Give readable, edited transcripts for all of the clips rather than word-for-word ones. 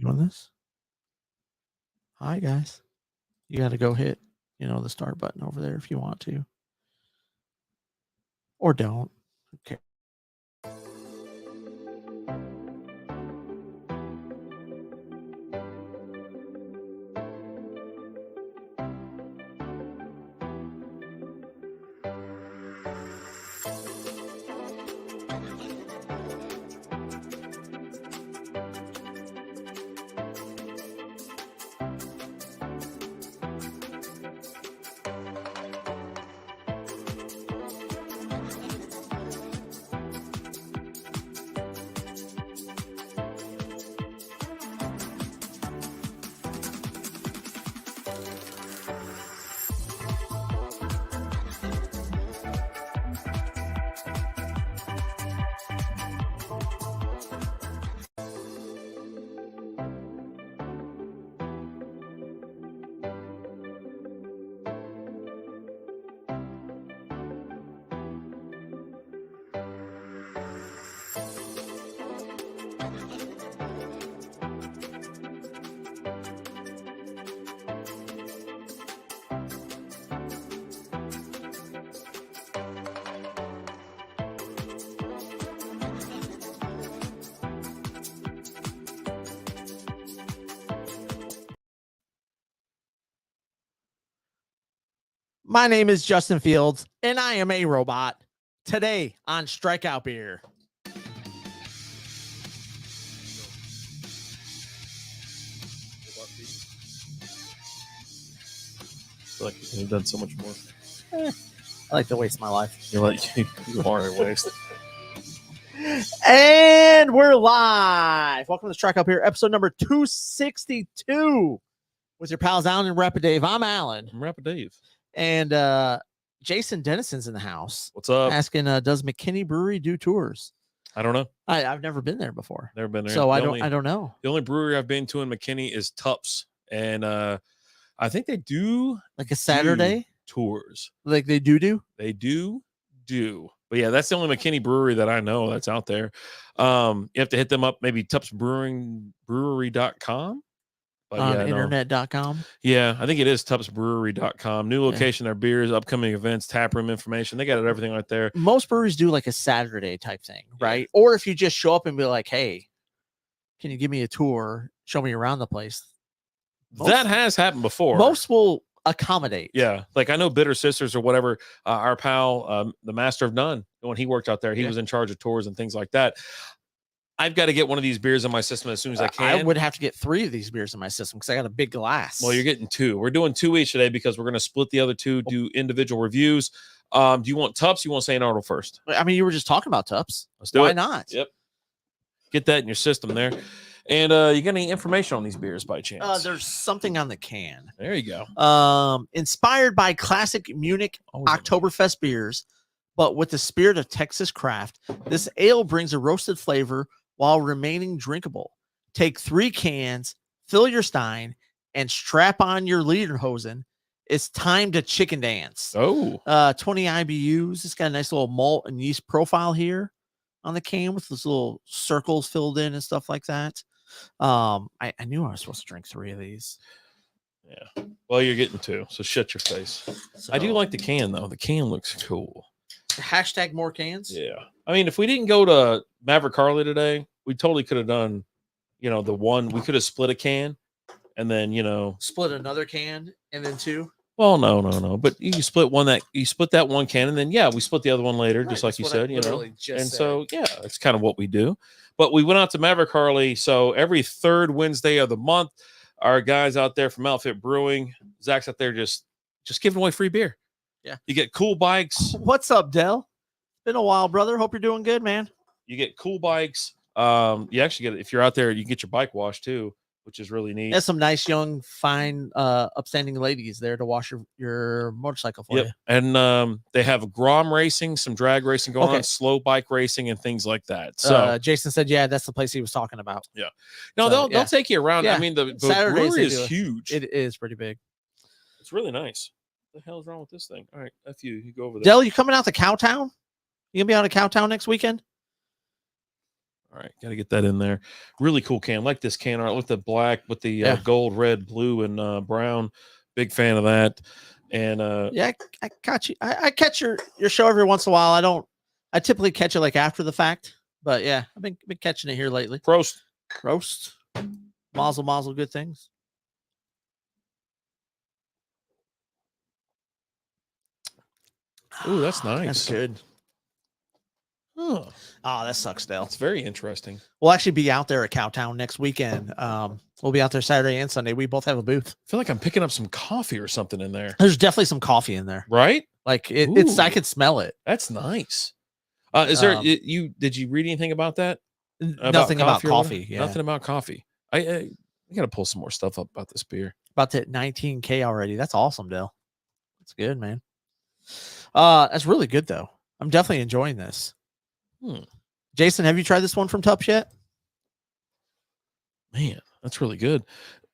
Doing this? Hi, guys. You got to go hit, the start button over there if you want to. Or don't. Okay. My name is Justin Fields, and I am a robot. Today on Strikeout Beer. I feel like you've done so much more. I like to waste my life. You are a waste. And we're live. Welcome to Strikeout Beer, episode number 262 with your pals Alan and Rapid Dave. I'm Alan. I'm Rapid Dave. And Jason Dennison's in the house. What's up? Asking, does McKinney Brewery do tours? I don't know. I've never been there before. Never been there. So I don't know. The only brewery I've been to in McKinney is Tupps. And I think they do like a Saturday tours. Like they do? They do. But yeah, that's the only McKinney brewery that I know that's out there. You have to hit them up, maybe tuppsbrewery.com. On internet.com. Yeah, I think it is tuppsbrewery.com. New location, their beers, upcoming events, taproom information. They got everything right there. Most breweries do like a Saturday type thing, right? Yeah. Or if you just show up and be like, hey, can you give me a tour? Show me around the place. That has happened before. Most will accommodate. Yeah. Like I know Bitter Sisters or whatever, our pal, the Master of None, when he worked out there, he was in charge of tours and things like that. I've got to get one of these beers in my system as soon as I can. I would have to get 3 of these beers in my system because I got a big glass. Well, you're getting 2. We're doing 2 each today because we're going to split the other 2, do individual reviews. Do you want Tupps? You want St. Arnold first? I mean, you were just talking about Tupps. Let's do it. Why not? Yep. Get that in your system there. And you got any information on these beers by chance? There's something on the can. There you go. Inspired by classic Munich Oktoberfest beers, but with the spirit of Texas craft, this ale brings a roasted flavor while remaining drinkable. Take 3 cans, fill your stein, and strap on your lederhosen. It's time to chicken dance. 20 IBUs. It's got a nice little malt and yeast profile here on the can with those little circles filled in and stuff like that. I knew I was supposed to drink 3 of these. Yeah. Well, you're getting 2, so shut your face. So, I do like the can, though. The can looks cool. Hashtag more cans. Yeah. I mean, if we didn't go to Maverick Harley today, we totally could have done, the one. We could have split a can and then, split another can and then 2. Well, no. But you split that one can and then, we split the other one later, right, just like you said, So, that's kind of what we do. But we went out to Maverick Harley. So every 3rd Wednesday of the month, our guys out there from Outfit Brewing, Zach's out there just giving away free beer. Yeah. You get cool bikes. What's up, Dell? Been a while, brother. Hope you're doing good, man. You get cool bikes. You actually get, if you're out there, you get your bike washed too, which is really neat. There's some nice, young, fine, upstanding ladies there to wash your motorcycle for you. And they have Grom racing, some drag racing going on, slow bike racing, and things like that. So Jason said, that's the place he was talking about. Yeah. No, they'll take you around. Yeah. I mean, the brewery is huge. It is pretty big. It's really nice. What the hell is wrong with this thing? All right, F you go over there. Dell, you coming out to Cowtown? You gonna be out of Cowtown next weekend? All right, got to get that in there. Really cool can. Like this can art with the black, with the gold, red, blue, and brown. Big fan of that. And I catch you. I catch your show every once in a while. I typically catch it like after the fact, but yeah, I've been catching it here lately. Prost. Mazel, good things. Ooh, that's nice. That's good. Huh. Oh, that sucks, Dale. It's very interesting. We'll actually be out there at Cowtown next weekend. We'll be out there Saturday and Sunday. We both have a booth. I feel like I'm picking up some coffee or something in there. There's definitely some coffee in there, right? Like it's. I could smell it. That's nice. Is there? Did you read anything about that? Nothing about coffee. Yeah. Nothing about coffee. I got to pull some more stuff up about this beer. About to 19K already. That's awesome, Dale. That's good, man. That's really good though. I'm definitely enjoying this. Jason, have you tried this one from Tupps yet? Man, that's really good.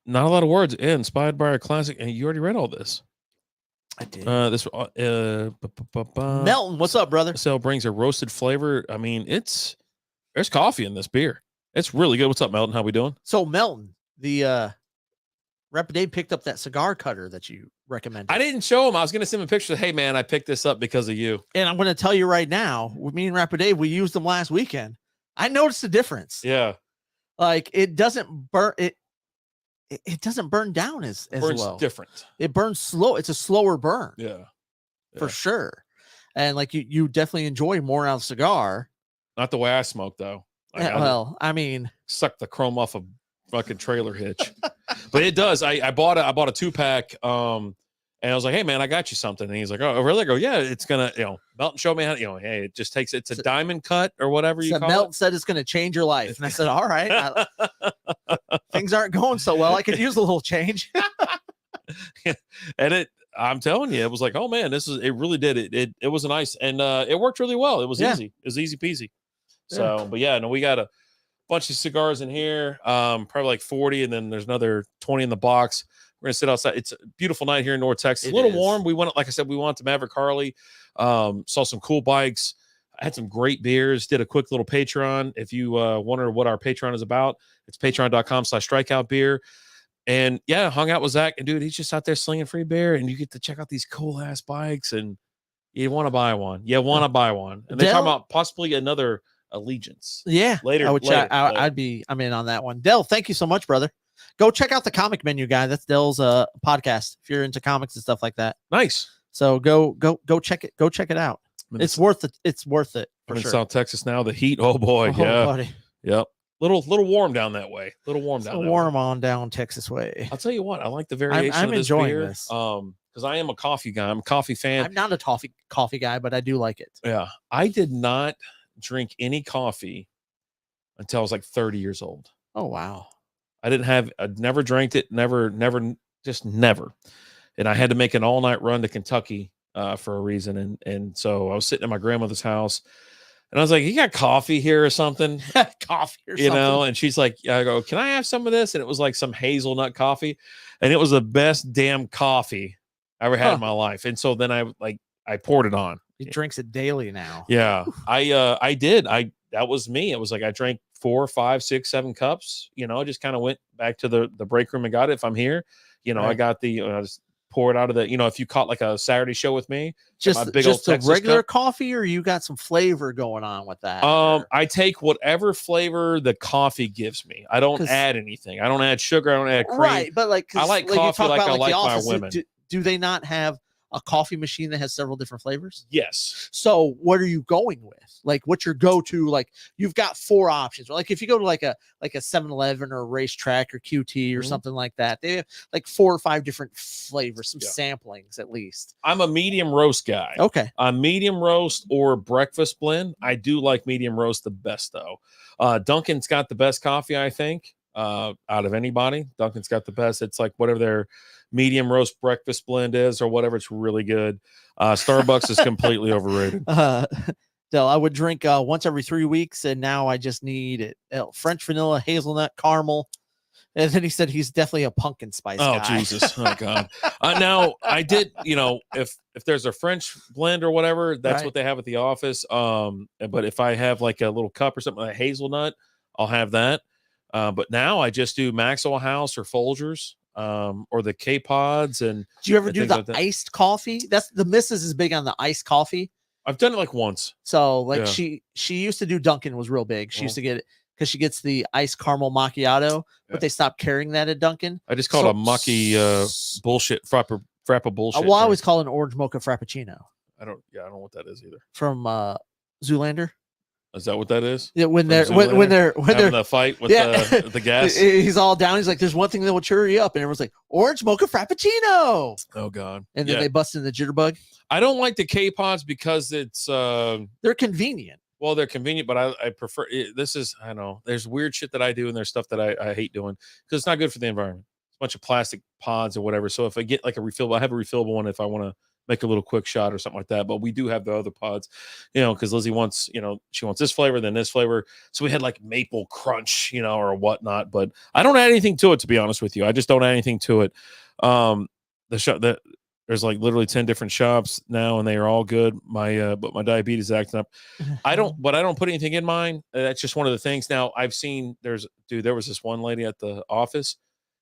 Not a lot of words. Inspired by our classic, and you already read all this. I did. Melton, what's up, brother? Cell brings a roasted flavor. I mean, there's coffee in this beer. It's really good. What's up, Melton? How we doing? So Melton, the Rep Dave picked up that cigar cutter that you recommended. I didn't show him. I was going to send him a picture. Hey, man, I picked this up because of you. And I'm going to tell you right now, with me and Rep Dave, we used them last weekend. I noticed the difference. Yeah. Like it doesn't burn it doesn't burn down as well. Different. It burns slow. It's a slower burn. Yeah. For sure. And like you definitely enjoy more out of cigar. Not the way I smoke though. I mean, suck the chrome off a fucking trailer hitch. But it does. I bought a 2-pack. And I was like, hey man, I got you something. And he's like, oh, really? I go, yeah, it's gonna, Melton showed me how, hey, it just takes, it's a diamond cut or whatever you call Melton it. said it's gonna change your life. And I said, all right, things aren't going so well. I could use a little change. And I'm telling you, it was like, oh man, it really did. It was nice. And it worked really well. It was easy. It was easy peasy. So, but yeah, no, we got a bunch of cigars in here, probably like 40. And then there's another 20 in the box. We're going to sit outside. It's a beautiful night here in North Texas. A little warm. We went, like I said, we went to Maverick Harley, saw some cool bikes. I had some great beers, did a quick little Patreon. If you wonder what our Patreon is about, it's patreon.com/strikeout beer. And yeah, hung out with Zach. And dude, he's just out there slinging free beer. And you get to check out these cool ass bikes. And you want to buy one. And they talk about possibly another Allegiance. Yeah. Later. I'm in on that one. Del, thank you so much, brother. Go check out the Comic Menu guy. That's Dell's podcast. If you're into comics and stuff like that. Nice. So go check it. Go check it out. It's worth it. It's worth it. I'm in South Texas now. The heat. Oh boy. Yeah. Buddy. Yep. Little warm down that way. Warm on down Texas way. I'll tell you what. I like the variation I'm of this enjoying beer. This. Because I am a coffee guy. I'm a coffee fan. I'm not a coffee guy, but I do like it. Yeah. I did not drink any coffee until I was like 30 years old. Oh wow. I'd never drank it, never. And I had to make an all-night run to Kentucky for a reason. And so I was sitting at my grandmother's house and I was like, you got coffee here or something? Coffee or something. And she's like, I go, can I have some of this? And it was like some hazelnut coffee. And it was the best damn coffee I ever had in my life. And so then I poured it on. He drinks it daily now. Yeah, I did. That was me. It was like I drank 4, 5, 6, 7 cups. Just kind of went back to the break room and got it. If I'm here, right. I got the just pour it out of the. If you caught like a Saturday show with me, just a regular coffee, or you got some flavor going on with that. I take whatever flavor the coffee gives me. I don't add anything. I don't add sugar. I don't add cream. Right, but I like coffee like I like my women. Do they not have a coffee machine that has several different flavors? Yes. So what are you going with? Like, what's your go-to? Like, you've got 4 options. Like, if you go to like a 7-Eleven or a Racetrack or QT or something like that, they have like 4 or 5 different flavors, some samplings at least. I'm a medium roast guy. Okay. A medium roast or breakfast blend. I do like medium roast the best though. Dunkin's got the best coffee, I think, out of anybody. Dunkin's got the best. It's like whatever their medium roast breakfast blend is or whatever. It's really good. Starbucks is completely overrated. Del, I would drink once every 3 weeks, and now I just need it. French vanilla, hazelnut, caramel. And then he said he's definitely a pumpkin spice guy. Oh, Jesus. Oh, God. Now, I did, if there's a French blend or whatever, that's what they have at the office. But if I have like a little cup or something, like hazelnut, I'll have that. But now I just do Maxwell House or Folgers, or the K-Pods. And do you ever do the like iced coffee? That's the missus is big on the iced coffee. I've done it like once. So like she used to do Dunkin' was real big. She used to get it because she gets the iced caramel macchiato, but they stopped carrying that at Dunkin'. I just call it a mucky bullshit frappa bullshit. Well, I always call it an orange mocha frappuccino. I don't know what that is either. From Zoolander. Is that what that is? Yeah, when they're the fight with the gas. He's all down. He's like, "There's one thing that will cheer you up," and everyone's like, "Orange mocha frappuccino." Oh God! And then they bust in the jitterbug. I don't like the K-Pods because it's they're convenient. Well, they're convenient, but I prefer this is I know there's weird shit that I do and there's stuff that I hate doing because it's not good for the environment. It's a bunch of plastic pods or whatever. So if I get like a refillable, I have a refillable one if I want to make a little quick shot or something like that. But we do have the other pods, because Lizzie wants, she wants this flavor, then this flavor. So we had like maple crunch, or whatnot. But I don't add anything to it, to be honest with you. I just don't add anything to it. There's like literally 10 different shops now, and they are all good. But my diabetes is acting up. I don't put anything in mine. That's just one of the things. Now I've seen there was this one lady at the office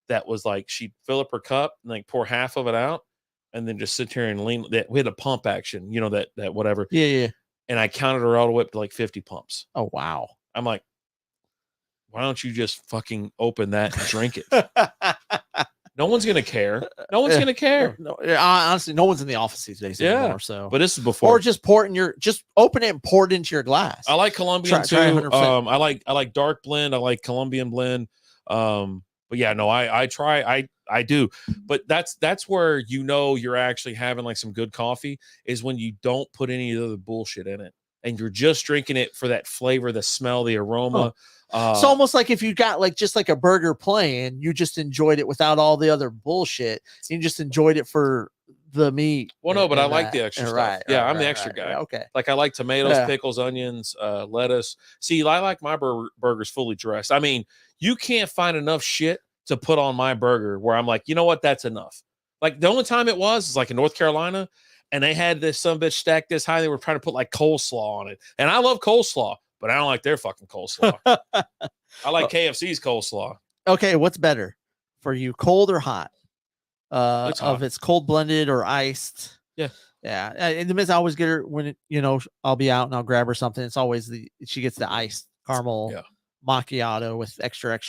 that was like, she'd fill up her cup and like pour half of it out and then just sit here and lean. We had a pump action, that whatever. Yeah. And I counted her all the way up to like 50 pumps. Oh, wow. I'm like, why don't you just fucking open that and drink it? No one's gonna care. No one's gonna care. No, honestly, no one's in the office these days anymore. So, but this is before. Or just just open it and pour it into your glass. I like Colombian too. I like dark blend. I like Colombian blend. But yeah, no, I do. But that's where you're actually having like some good coffee is when you don't put any other bullshit in it and you're just drinking it for that flavor, the smell, the aroma. It's almost like if you got like just like a burger plain, you just enjoyed it without all the other bullshit. You just enjoyed it for the meat. Well, no, but I like the extra stuff. Right, yeah, I'm the extra guy. Okay. Like I like tomatoes, pickles, onions, lettuce. See, I like my burgers fully dressed. I mean, you can't find enough shit to put on my burger where I'm like, you know what? That's enough. Like the only time it was like in North Carolina, and they had this some bitch stacked this high. They were trying to put like coleslaw on it, and I love coleslaw. But I don't like their fucking coleslaw. I like KFC's coleslaw. Okay, what's better for you, cold or hot? It's hot. If it's cold blended or iced. Yeah. And the miss I always get her when I'll be out and I'll grab her something. It's always she gets the iced caramel macchiato with extra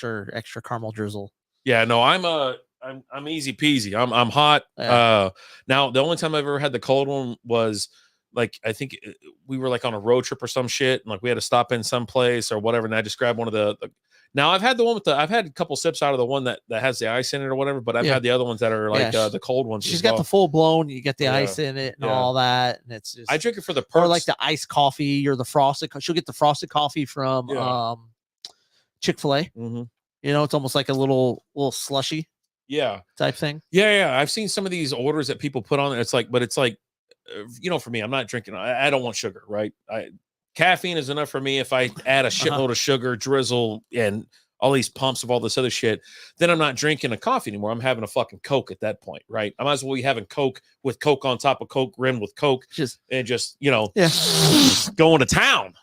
caramel drizzle. Yeah, no, I'm easy peasy. I'm hot. Yeah. Now the only time I've ever had the cold one was like, I think we were like on a road trip or some shit, and like we had to stop in some place or whatever. And I just grabbed one of the now I've had the one I've had a couple sips out of the one that has the ice in it or whatever, but I've had the other ones that are like the cold ones. She's got the full blown, you get the ice in it and all that. And it's just, I drink it for the perks. Or like the iced coffee or the frosted. She'll get the frosted coffee from Chick-fil-A. Mm-hmm. It's almost like a little slushy type thing. Yeah. I've seen some of these orders that people put on there. It's like, for me, I'm not drinking. I don't want sugar, right? Caffeine is enough for me. If I add a shitload of sugar, drizzle, and all these pumps of all this other shit, then I'm not drinking a coffee anymore. I'm having a fucking Coke at that point, right? I might as well be having Coke with Coke on top of Coke, rimmed with Coke, going to town.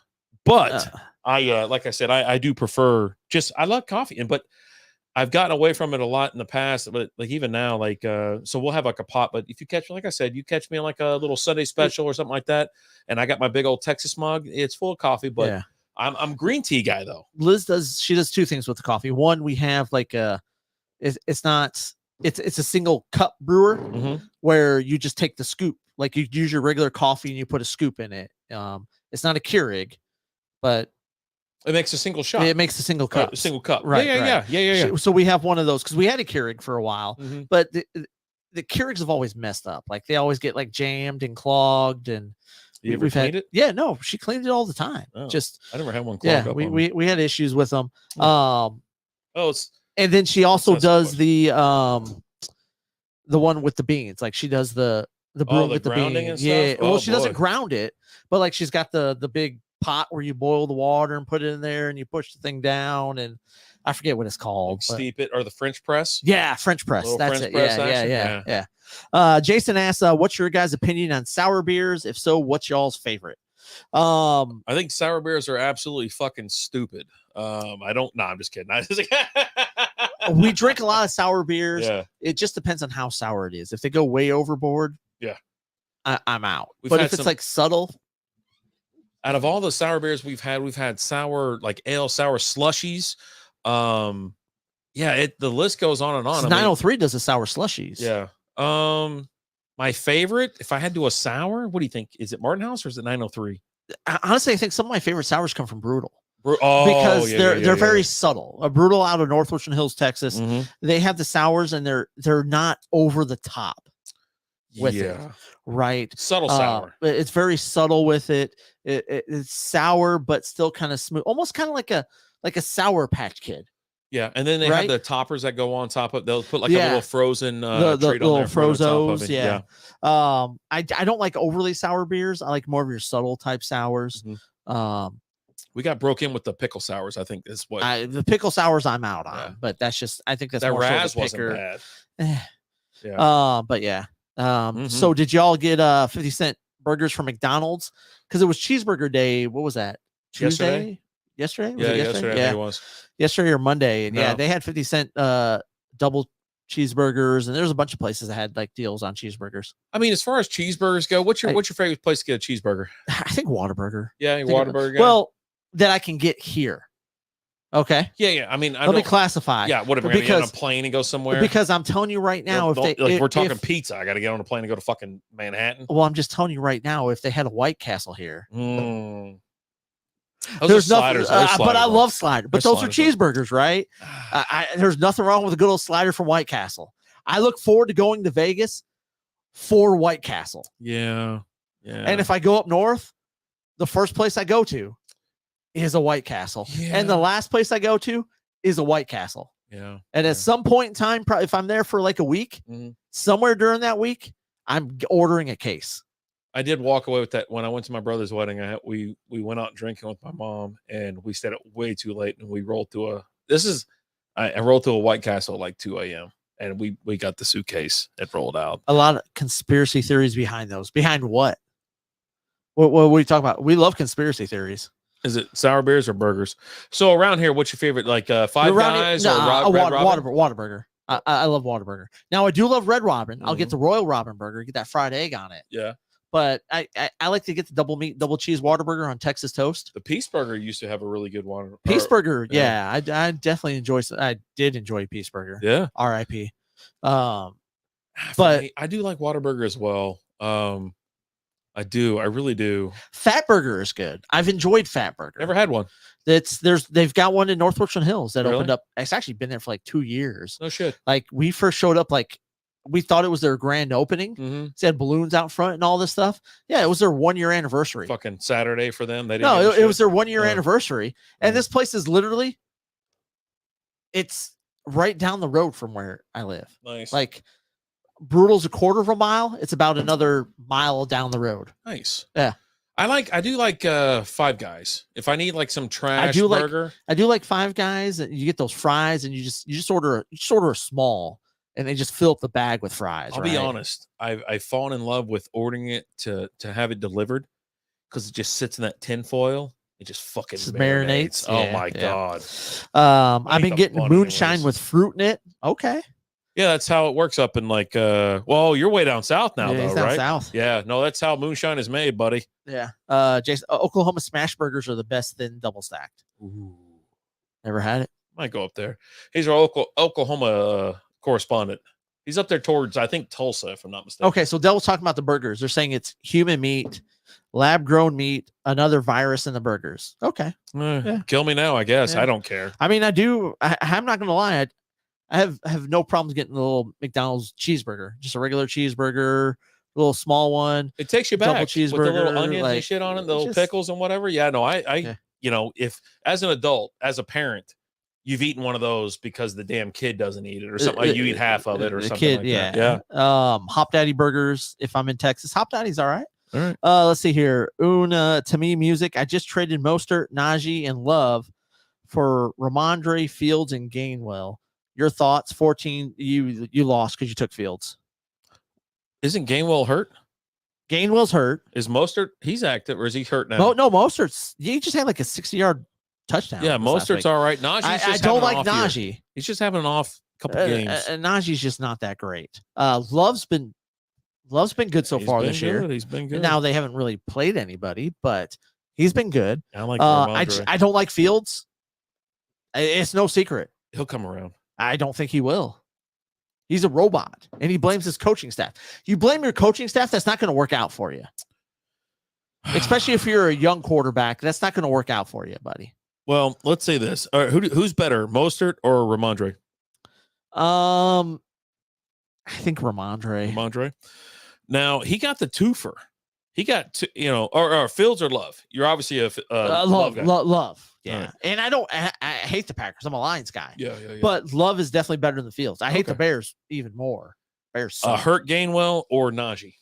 But like I said, I do prefer I love coffee, but I've gotten away from it a lot in the past, but like even now, like so we'll have like a pot. But if you catch, like I said, you catch me on like a little Sunday special or something like that, and I got my big old Texas mug. It's full of coffee, but I'm green tea guy though. Liz does two things with the coffee. One, we have like it's a single cup brewer where you just take the scoop, like you use your regular coffee and you put a scoop in it. It's not a Keurig, but it makes a single shot. It makes a single cup. A single cup. Right. Yeah. So we have one of those because we had a Keurig for a while, but the Keurigs have always messed up. Like they always get like jammed and clogged. And we've cleaned it? Yeah, no, she cleaned it all the time. Oh, just I never had one clogged up. We had issues with them. And then she also does the one with the beans. Like she does the brew with the beans. And stuff? Well, she doesn't ground it, but like she's got the big pot where you boil the water and put it in there and you push the thing down, and I forget what it's called. Like steep it, or the French press. Yeah, French press. That's French it. Press Yeah. Jason asks, what's your guys' opinion on sour beers? If so, what's y'all's favorite? I think sour beers are absolutely fucking stupid. I don't. No, I'm just kidding. We drink a lot of sour beers. Yeah. It just depends on how sour it is. If they go way overboard, yeah, I'm out. We've but had if it's some- like subtle, out of all the sour beers we've had sour like ale, sour slushies. Yeah, the list goes on and on. 903 does the sour slushies. Yeah. My favorite, if I had to do a sour, what do you think? Is it Martin House or is it 903? Honestly, I think some of my favorite sours come from Brutal. Because they're very subtle. A Brutal out of North Richland Hills, Texas. Mm-hmm. They have the sours and they're not over the top with it. Right. Subtle sour. It's very subtle with it. It's sour, but still kind of smooth. Almost kind of like a Sour Patch Kid. Yeah, and then they have the toppers that go on top of. They'll put like a little frozen the treat on little there frozos. Yeah. I don't like overly sour beers. I like more of your subtle type sours. Mm-hmm. We got broke in with the pickle sours. I think is what the pickle sours I'm out on, but that's just I think that's that more Raz so wasn't bad. But yeah. So did y'all get 50-cent burgers from McDonald's? Because it was cheeseburger day. What was that? Tuesday? Yesterday? Was it yesterday? Yeah, it was. Yesterday or Monday. And they had 50-cent double cheeseburgers, and there's a bunch of places that had like deals on cheeseburgers. I mean, as far as cheeseburgers go, what's your favorite place to get a cheeseburger? I think Whataburger. Yeah, Whataburger. Well, that I can get here. Okay. Yeah. I mean, let me classify. Yeah, whatever. Because get on a plane and go somewhere. Because I'm telling you right now, if we're talking pizza, I got to get on a plane and go to fucking Manhattan. Well, I'm just telling you right now, if they had a White Castle here, there's nothing. But I love sliders. But those are cheeseburgers, right? There's nothing wrong with a good old slider from White Castle. I look forward to going to Vegas for White Castle. Yeah. And if I go up north, the first place I go to is a White Castle. Yeah. And the last place I go to is a White Castle. Yeah. And at some point in time, if I'm there for like a week, somewhere during that week, I'm ordering a case. I did walk away with that when I went to my brother's wedding. We went out drinking with my mom, and we stayed up way too late, and we rolled through I rolled through a White Castle at like 2 a.m. and we got the suitcase and rolled out. A lot of conspiracy theories behind those. Behind what? What are you talking about? We love conspiracy theories. Is it sour beers or burgers? So around here, what's your favorite? Like Five Guys or Red Robin? Whataburger. I love Whataburger. Now I do love Red Robin. I'll get the Royal Robin burger, get that fried egg on it. Yeah. But I like to get the double meat, double cheese Whataburger on Texas toast. The Peace Burger used to have a really good one. Peace Burger, yeah. I definitely I did enjoy Peace Burger. Yeah. R.I.P. But I do like Whataburger as well. I do. I really do. Fat Burger is good. I've enjoyed Fat Burger. Never had one. They've got one in North Richland Hills that opened up. It's actually been there for like 2 years. No shit. Like we first showed up, like we thought it was their grand opening. It had balloons out front and all this stuff. Yeah, it was their 1 year anniversary. Fucking Saturday for them. They didn't. It was their 1 year anniversary, and this place is literally, it's right down the road from where I live. Nice. Like Brutal's a quarter of a mile. It's about another mile down the road. Nice. Yeah. I do like Five Guys. If I need like some trash burger. I do like Five Guys, and you get those fries, and you just order a small, and they just fill up the bag with fries. I'll be honest. I've fallen in love with ordering it to have it delivered because it just sits in that tin foil. It just fucking marinates. Oh my God. I've been getting moonshine with fruit in it. Okay. Yeah, that's how it works up in like well, you're way down south now, though, right? South. Yeah, no, that's how moonshine is made, buddy. Yeah. Jason, Oklahoma smash burgers are the best thin double stacked. Ooh. Never had it. Might go up there. He's our Oklahoma correspondent. He's up there towards, I think, Tulsa, if I'm not mistaken. Okay, so Dell was talking about the burgers. They're saying it's human meat, lab grown meat, another virus in the burgers. Okay. Kill me now, I guess. Yeah. I don't care. I mean, I'm not gonna lie. I have no problems getting the little McDonald's cheeseburger, just a regular cheeseburger, a little small one. It takes you back double cheeseburger with the little onions and shit on it, the little pickles and whatever. Yeah, no, I you know, if as an adult, as a parent, you've eaten one of those because the damn kid doesn't eat it or something. Like you eat half of it or something like that. Yeah. Hop Daddy burgers. If I'm in Texas, Hop Daddy's all right. All right. Let's see here. Una to me music. I just traded Mostert, Najee, and Love for Ramondre, Fields, and Gainwell. Your thoughts? 14. You lost because you took Fields. Isn't Gainwell hurt? Gainwell's hurt. Is Mostert? He's active, or is he hurt now? No, Mostert's. He just had like a 60-yard touchdown. Yeah, Mostert's all right. Najee's I don't like Najee. Year. He's just having an off couple games. Najee's just not that great. Love's been good so far this year. He's been good. Now they haven't really played anybody, but he's been good. I like. I don't like Fields. It's no secret. He'll come around. I don't think he will. He's a robot, and he blames his coaching staff. You blame your coaching staff, that's not going to work out for you. Especially if you're a young quarterback, that's not going to work out for you, buddy. Well, let's say this. All right, who's better, Mostert or Ramondre? I think Ramondre. Ramondre. Now he got the twofer. He got or Fields or Love. You're obviously a Love guy. Love. Yeah, right. And I hate the Packers. I'm a Lions guy. Yeah. But Love is definitely better than the Fields. I hate the Bears even more. Bears suck. Hurt Gainwell or Najee?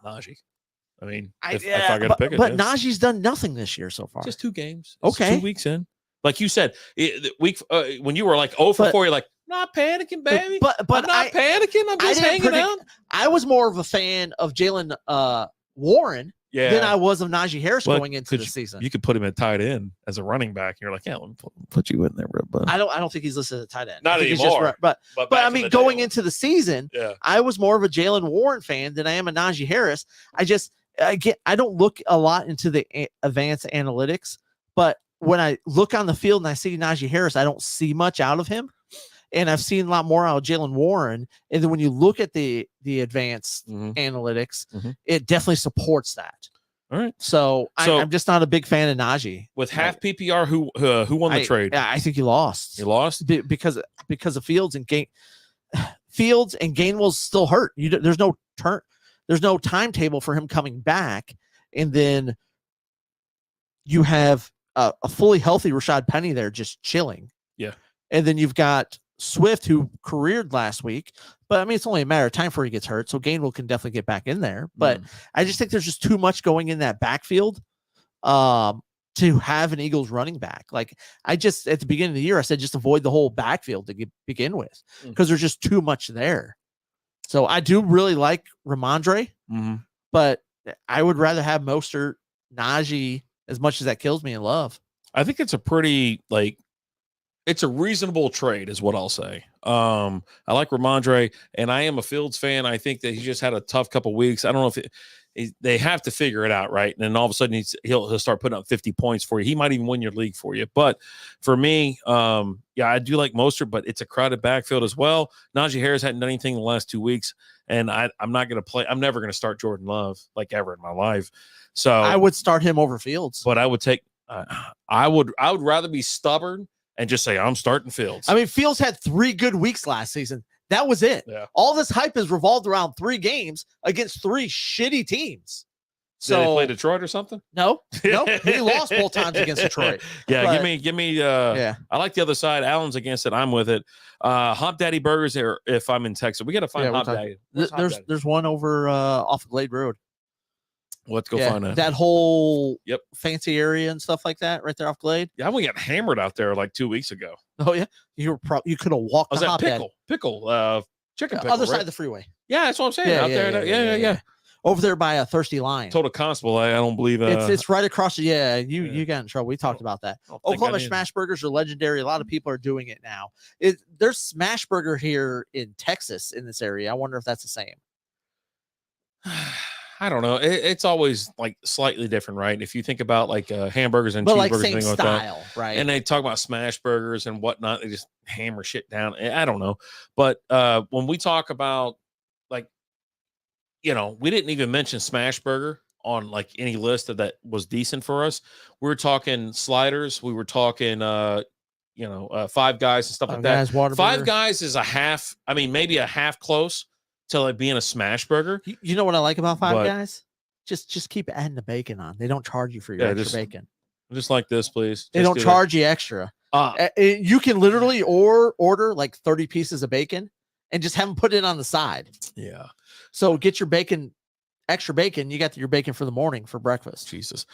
Najee. I mean, if I got to pick it. But Najee's done nothing this year so far. Just 2 games. Okay. 2 weeks in. Like you said, when you were like 0 for 4, you're like, not panicking, baby. But I'm not panicking. I'm just hanging out. I was more of a fan of Jalen Warren than I was of Najee Harris going into the season. You could put him at tight end as a running back. And you're like, yeah, let me put you in there, bro. I don't think he's listed at tight end. Not anymore. But I mean, going into the season, I was more of a Jalen Warren fan than I am a Najee Harris. I don't look a lot into the advanced analytics, but when I look on the field and I see Najee Harris, I don't see much out of him. And I've seen a lot more out of Jalen Warren. And then when you look at the advanced analytics, it definitely supports that. All right. So I'm just not a big fan of Najee. With half PPR, who won the trade? I think he lost. He lost because of Fields and Gainwell's still hurt. There's no timetable for him coming back. And then you have a fully healthy Rashad Penny there just chilling. Yeah. And then you've got Swift, who careered last week. But, I mean, it's only a matter of time before he gets hurt. So Gainwell can definitely get back in there. But I just think there's just too much going in that backfield to have an Eagles running back. Like, at the beginning of the year, I said just avoid the whole backfield to begin with because there's just too much there. So I do really like Ramondre, but I would rather have Mostert, Najee, as much as that kills me in Love. I think it's a pretty, it's a reasonable trade is what I'll say. I like Ramondre, and I am a Fields fan. I think that he just had a tough couple weeks. I don't know if they have to figure it out, right? And then all of a sudden he'll start putting up 50 points for you. He might even win your league for you. But for me, I do like Mostert, but it's a crowded backfield as well. Najee Harris hadn't done anything in the last 2 weeks, and I'm not going to play. I'm never going to start Jordan Love ever in my life. So I would start him over Fields, but I would take. I would rather be stubborn and just say I'm starting Fields. I mean, Fields had 3 good weeks last season. That was it. Yeah. All this hype is revolved around 3 games against 3 shitty teams. So did they play Detroit or something? No, he lost both times against Detroit. Yeah, but, give me. I like the other side. Allen's against it. I'm with it. Hop Daddy Burgers here. If I'm in Texas, we got to find Hop Daddy. There's one over off of Glade Road. Let's go find that whole fancy area and stuff like that right there off Glade. Yeah, we got hammered out there 2 weeks ago. Oh yeah, you could have walked. Was that pickle chicken pickle? Other side of the freeway. Yeah, that's what I'm saying. Out there, yeah. Over there by a Thirsty Lion. Told a constable, I don't believe it's right across. You got in trouble. We talked about that. Oklahoma Smash Burgers are legendary. A lot of people are doing it now. There's Smash Burger here in Texas in this area. I wonder if that's the same. I don't know. It's always slightly different, right? If you think about hamburgers and cheeseburgers, same style, right? And they talk about smash burgers and whatnot, they just hammer shit down. I don't know, but when we talk about we didn't even mention smash burger on any list that was decent for us. We were talking sliders. We were talking Five Guys and stuff like that. Five Guys is a half. I mean, maybe a half close to being a smash burger. You know what I like about Five Guys? Just keep adding the bacon on. They don't charge you for your extra bacon. Just like this, please. They don't charge you extra. You can literally order 30 pieces of bacon and just have them put it on the side. Yeah. So get your extra bacon. You got your bacon for the morning for breakfast. Jesus.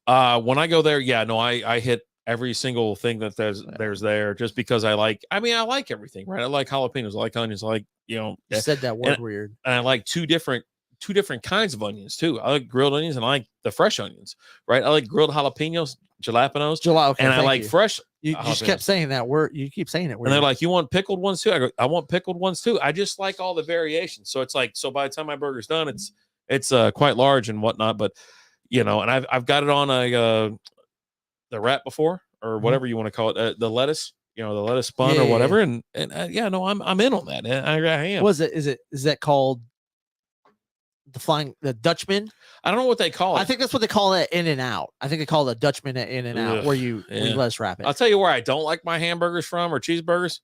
When I go there, I hit every single thing that there's there just because I like everything, right? I like jalapenos, I like onions, you said that word weird. And I like 2 different two different kinds of onions too. I like grilled onions and I like the fresh onions, right? I like grilled jalapenos, jalapenos, okay, and I like fresh. You just kept saying that word. You keep saying it weird. And they're like, you want pickled ones too? I go, I want pickled ones too. I just like all the variations. So it's like, so by the time my burger's done, it's quite large and whatnot. But you know, and I've got it on the wrap before or whatever you want to call it, the lettuce. You know, the lettuce bun or whatever, and yeah, no, I'm in on that. I am. Was it? Is that called the Dutchman? I don't know what they call it. I think that's what they call it. In and out. I think they call it a Dutchman at In and Out, where you let us wrap it. I'll tell you where I don't like my hamburgers from or cheeseburgers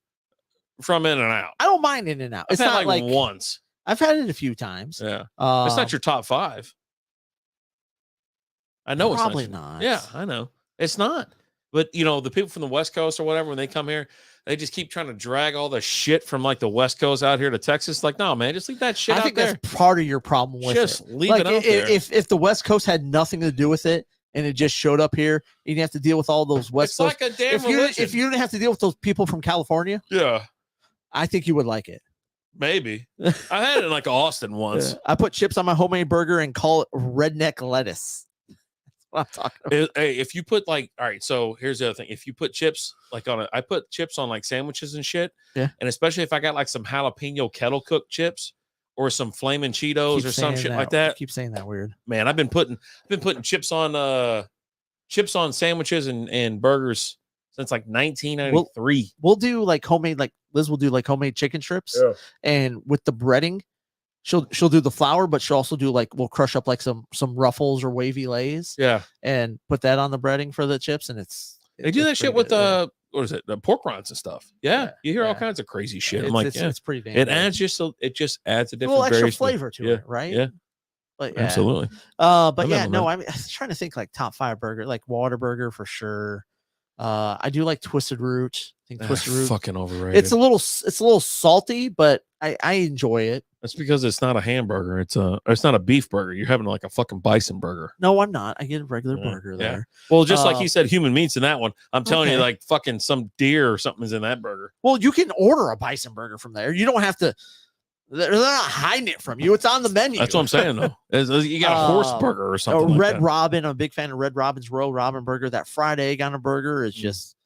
from In and Out. I don't mind In and Out. It's not like once. I've had it a few times. Yeah, it's not your top 5. I know probably it's not. Yeah, I know it's not. But, you know, the people from the West Coast or whatever, when they come here, they just keep trying to drag all the shit from, like, the West Coast out here to Texas. Like, no, man, just leave that shit out there. I think that's part of your problem with just it. Leave it out there. If the West Coast had nothing to do with it and it just showed up here, you'd have to deal with all those West Coast. It's like a damn religion. If you didn't have to deal with those people from California, I think you would like it. Maybe. I had it in, like, Austin once. I put chips on my homemade burger and call it redneck lettuce. I'm talking about. Hey, if you put all right, so here's the other thing. If you put chips I put chips on like sandwiches and shit. Yeah. And especially if I got like some jalapeno kettle cooked chips or some flaming Cheetos or some shit like that. I keep saying that weird. Man, I've been putting chips on sandwiches and burgers since like 1993. We'll do like homemade, like Liz will do like homemade chicken strips. Yeah. And with the breading, she'll do the flour, but she'll also do we'll crush up like some Ruffles or Wavy Lays. Yeah. And put that on the breading for the chips. And they do that shit with what is it? The pork rinds and stuff. Yeah. You hear all kinds of crazy shit. It's pretty damn it good. it just adds a different extra flavor to it, right? Yeah. But absolutely. But yeah, no, I was trying to think like top 5 burger, like Whataburger for sure. I do like Twisted Root. I think Twisted Root fucking overrated. It's a little salty, but I enjoy it. That's because it's not a hamburger. It's not a beef burger. You're having like a fucking bison burger. No, I'm not. I get a regular burger there. Yeah. Well, just like he said, human meat's in that one. I'm telling you, like fucking some deer or something is in that burger. Well, you can order a bison burger from there. You don't have to. They're not hiding it from you. It's on the menu. That's what I'm saying, though. You got a horse burger or something. Red Robin. I'm a big fan of Red Robin's Royal Robin burger. That fried egg on a burger is just,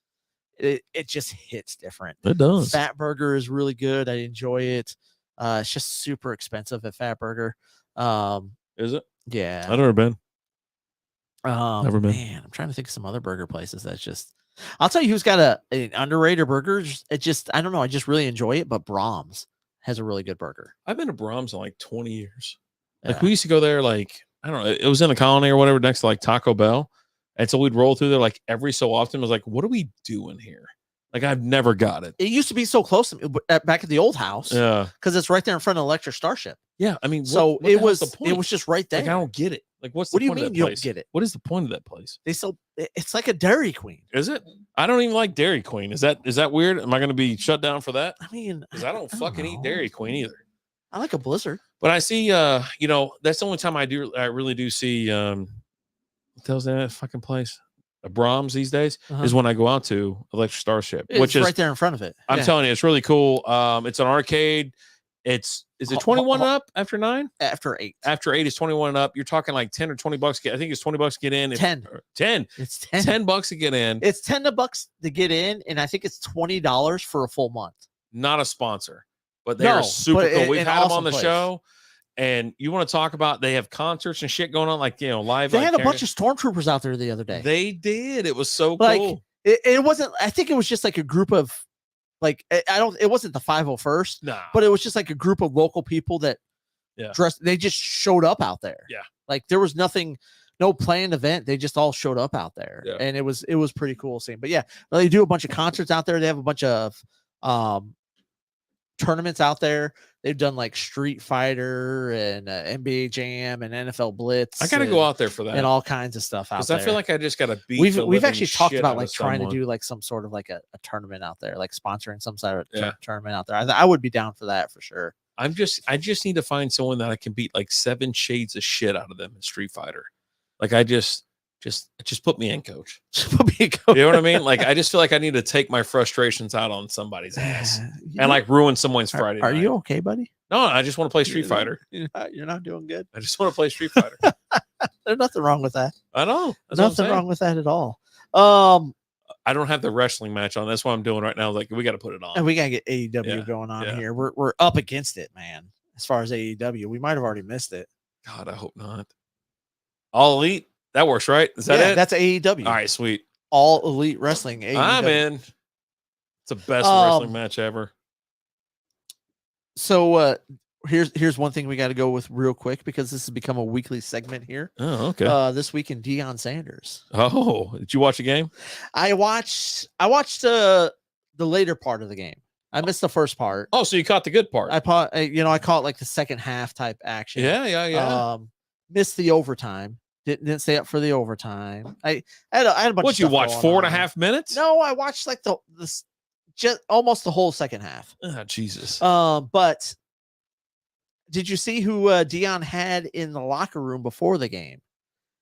it just hits different. It does. Fat Burger is really good. I enjoy it. It's just super expensive at Fat Burger. Is it? Yeah. I've never been. Never been. Man, I'm trying to think of some other burger places that's just. I'll tell you who's got an underrated burger. It just, I don't know. I just really enjoy it. But Brahms has a really good burger. I've been to Brahms in like 20 years. Like we used to go there, like, I don't know, it was in the Colony or whatever next to like Taco Bell. And so we'd roll through there like every so often. I was like, what are we doing here? Like, I've never got it. It used to be so close to me back at the old house. Yeah. Because it's right there in front of Electric Starship. Yeah. I mean, so it was just right there. Like, I don't get it. Like, what do you mean you don't get it? What is the point of that place? It's like a Dairy Queen. Is it? I don't even like Dairy Queen. Is that weird? Am I going to be shut down for that? I mean, because I don't fucking eat Dairy Queen either. I like a Blizzard. But I see, that's the only time I really do see, what the hell's that fucking place? Brahms these days is when I go out to Electric Starship, which is right there in front of it. I'm telling you, it's really cool. It's an arcade. Is it 21 up after 9? After 8. After 8 is 21 up. You're talking like 10 or 20 bucks. I think it's 20 bucks to get in. 10. It's 10. 10 bucks to get in. It's $10 to get in, and I think it's $20 for a full month. Not a sponsor, but they're super cool. We've had them on the show. And you want to talk about, they have concerts and shit going on, like, live. They had a bunch of stormtroopers out there the other day. They did. It was so cool. It wasn't, I think it was just like a group of, like, it wasn't the 501st, but it was just like a group of local people that dressed, they just showed up out there. Yeah. Like, there was no planned event. They just all showed up out there. Yeah. And it was pretty cool seeing. But yeah, they do a bunch of concerts out there. They have a bunch of tournaments out there. They've done like Street Fighter and NBA Jam and NFL Blitz. I gotta go out there for that and all kinds of stuff out there. I feel like I just gotta beat. We've actually talked about like trying to do like some sort of like a tournament out there, like sponsoring some sort of tournament out there. I would be down for that for sure. I just need to find someone that I can beat like 7 shades of shit out of them in Street Fighter. Like I just put me in, coach. Put me in, coach. You know what I mean? Like I just feel like I need to take my frustrations out on somebody's ass and like ruin someone's Friday night. Are you okay, buddy? No, I just want to play Street Fighter. You're not doing good. I just want to play Street Fighter. There's nothing wrong with that. I know. That's nothing wrong with that at all. I don't have the wrestling match on. That's what I'm doing right now. Like, we got to put it on. And we got to get AEW going on here. We're up against it, man. As far as AEW, we might have already missed it. God, I hope not. All Elite. That works, right? Is that it? That's AEW. All right, sweet. All Elite Wrestling. AEW. I'm in. It's the best wrestling match ever. So here's one thing we got to go with real quick because this has become a weekly segment here. Oh, okay. This week in Deion Sanders. Oh, did you watch the game? I watched the later part of the game. I missed the first part. Oh, so you caught the good part. I caught like the second half type action. Yeah. Missed the overtime. Didn't stay up for the overtime. I had a bunch. What, you watch 4.5 minutes? No, I watched like just almost the whole second half. Oh, Jesus. But did you see who Deion had in the locker room before the game?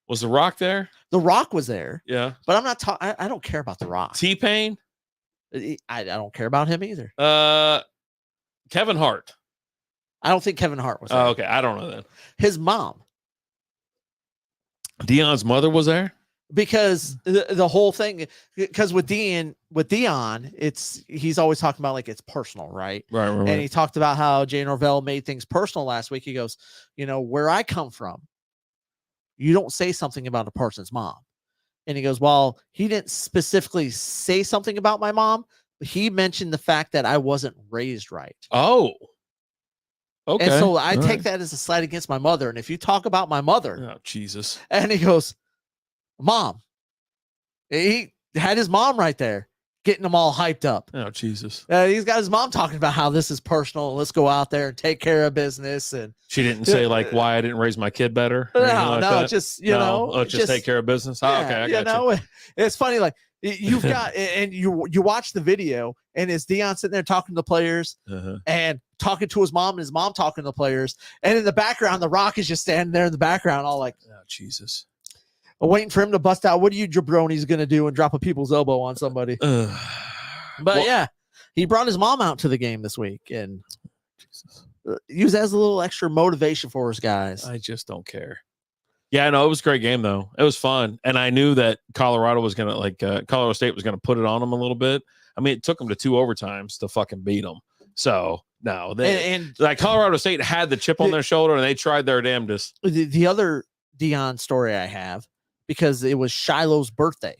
Was The Rock there? The Rock was there. Yeah. But I'm not talking. I don't care about The Rock. T-Pain? I don't care about him either. Kevin Hart. I don't think Kevin Hart was there. Oh, okay. I don't know then. His mom. Deion's mother was there? Because the whole thing, because with Deion, he's always talking about like it's personal, right? Right. And he talked about how Jay Norvell made things personal last week. He goes, where I come from, you don't say something about a person's mom. And he goes, well, he didn't specifically say something about my mom, but he mentioned the fact that I wasn't raised right. Oh. Okay. And so I take that as a slight against my mother. And if you talk about my mother, oh, Jesus. And he goes, Mom. He had his mom right there, getting them all hyped up. Oh, Jesus. He's got his mom talking about how this is personal. Let's go out there and take care of business. And she didn't say like why I didn't raise my kid better. Just just take care of business. Oh, okay, I got you. It's funny. Like you've got, and you watch the video, and it's Deion sitting there talking to the players and talking to his mom, and his mom talking to the players, and in the background, The Rock is just standing there in the background, all like, oh, Jesus. Waiting for him to bust out. What are you jabronis going to do and drop a people's elbow on somebody? But he brought his mom out to the game this week and use as a little extra motivation for his guys. I just don't care. Yeah, no, it was a great game though. It was fun, and I knew that Colorado was gonna Colorado State was gonna put it on them a little bit. I mean, it took them to 2 overtimes to fucking beat them. So no, like Colorado State had the chip on their shoulder, and they tried their damnedest. The other Deion story I have, because it was Shiloh's birthday.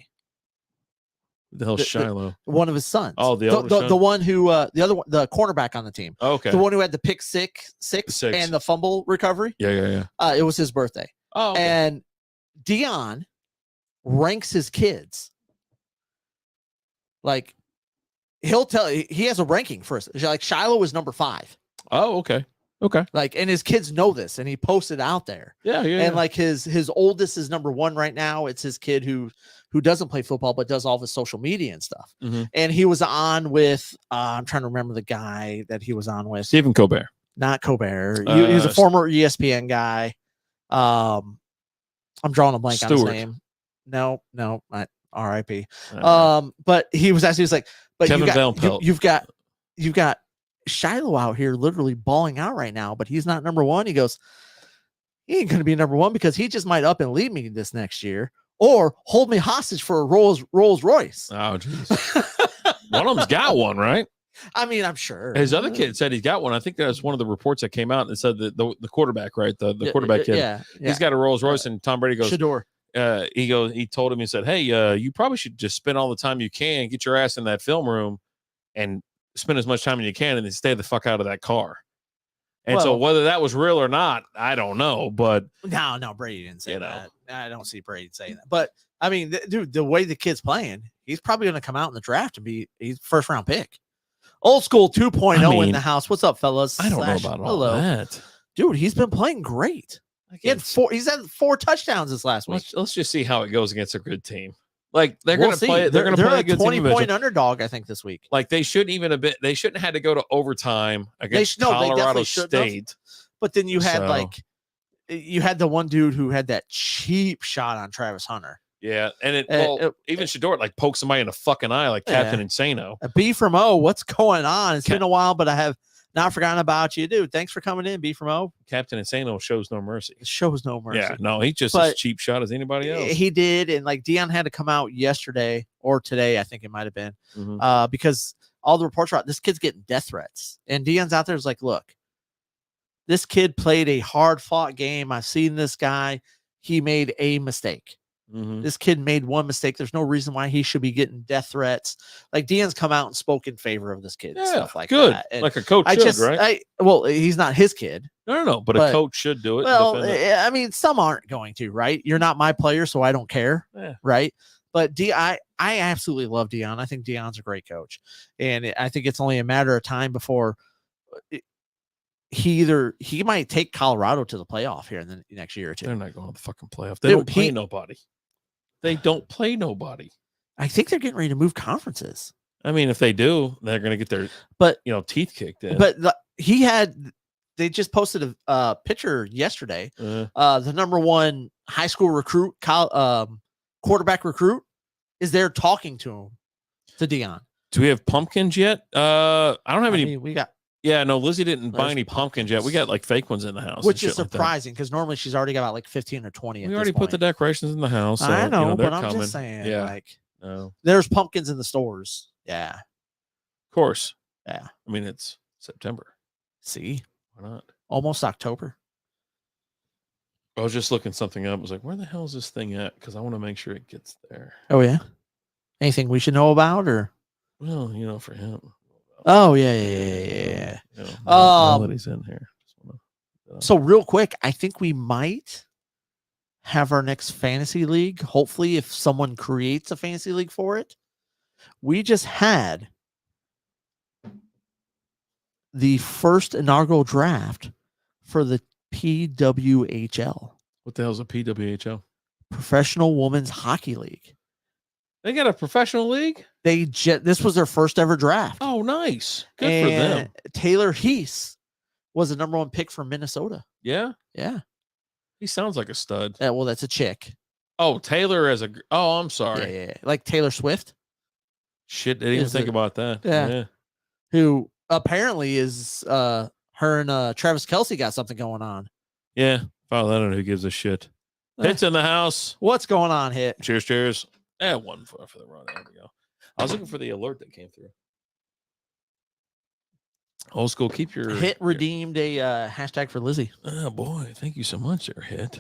The hell's Shiloh? One of his sons. Oh, the one who the other one, the cornerback on the team. Okay. The one who had the pick six and the fumble recovery. Yeah. It was his birthday. Oh, okay. And Deion ranks his kids. Like he has a ranking for us. Like Shiloh is number 5. Oh, okay. Okay. Like, and his kids know this, and he posted out there. Yeah. And like his oldest is number 1 right now. It's his kid who doesn't play football but does all of his social media and stuff. Mm-hmm. And he was on with I'm trying to remember the guy that he was on with. Stephen Colbert. Not Colbert. He was a former ESPN guy. I'm drawing a blank on his name. No, RIP. But he was actually like, but you've got Shiloh out here literally balling out right now, but he's not number 1. He goes, he ain't going to be number 1 because he just might up and leave me this next year or hold me hostage for a Rolls Royce. Oh, jeez. One of them's got one, right? I mean, I'm sure. His other kid said he's got one. I think that was one of the reports that came out and said that the quarterback, right? The quarterback kid. Yeah. He's got a Rolls Royce, and Tom Brady goes, Shador. He told him, he said, hey, you probably should just spend all the time you can, get your ass in that film room and spend as much time as you can, and then stay the fuck out of that car. And so whether that was real or not, I don't know. But no, Brady didn't say that. I don't see Brady saying that. But I mean, dude, the way the kid's playing, he's probably going to come out in the draft and he's first round pick. Old school 2.0 in the house. What's up, fellas? I don't know about all that. Dude, he's been playing great. He's had 4 touchdowns this last week. Let's just see how it goes against a good team. Like they're going to play. They're going to play a good 20-point underdog, I think, this week. Like they shouldn't have had to go to overtime against Colorado State. But then you had you had the one dude who had that cheap shot on Travis Hunter. Yeah, and even Shador like poked somebody in the fucking eye like Captain Insano. A B from O. What's going on? It's been a while, but I have Not forgotten about you, dude. Thanks for coming in, B from O. Captain Insano shows no mercy. Shows no mercy. Yeah, no, he's just as cheap shot as anybody else. He did, and like Dion had to come out yesterday or today, I think it might have been, because all the reports are out. This kid's getting death threats, and Dion's out there is like, look, this kid played a hard-fought game. I've seen this guy. He made a mistake. This kid made one mistake. There's no reason why he should be getting death threats. Like Dion's come out and spoke in favor of this kid and stuff like that. And like a coach should, right? Well, he's not his kid. No, but a coach should do it. Well, I mean, some aren't going to, right? You're not my player, so I don't care, right? But I absolutely love Dion. I think Dion's a great coach, and I think it's only a matter of time before he might take Colorado to the playoff here in the next year or two. They're not going to the fucking playoff. They don't play nobody. They don't play nobody. I think they're getting ready to move conferences. I mean, if they do, they're going to get their teeth kicked in. But they just posted a picture yesterday. The #1 high school recruit, quarterback recruit, is there talking to Dion. Do we have pumpkins yet? I don't have any. We got. Yeah, no, Lizzie didn't buy any pumpkins yet. We got like fake ones in the house, which is surprising because normally she's already got about like 15 or 20. We already put the decorations in the house. So, I know, but I'm just saying, there's pumpkins in the stores. Yeah, of course. Yeah, I mean it's September. See, why not? Almost October. I was just looking something up. I was like, where the hell is this thing at? Because I want to make sure it gets there. Oh yeah. Anything we should know about, or? Well, for him. Oh yeah. Now that he's in here. So real quick, I think we might have our next fantasy league. Hopefully, if someone creates a fantasy league for it. We just had the first inaugural draft for the PWHL. What the hell is a PWHL? Professional Women's Hockey League. They got a professional league? This was their first ever draft. Oh, nice. Good for them. Taylor Heese was the #1 pick from Minnesota. Yeah? Yeah. He sounds like a stud. Well, that's a chick. Oh, Taylor as a... Oh, I'm sorry. Yeah. Like Taylor Swift. Shit, didn't even think about that. Yeah. Who apparently is... her and Travis Kelce got something going on. Yeah. Follow that on who gives a shit. Hit's in the house. What's going on, Hit? Cheers. One for the run. There we go. I was looking for the alert that came through. Old school, keep your... Hit redeemed a hashtag for Lizzie. Oh, boy. Thank you so much there, Hit.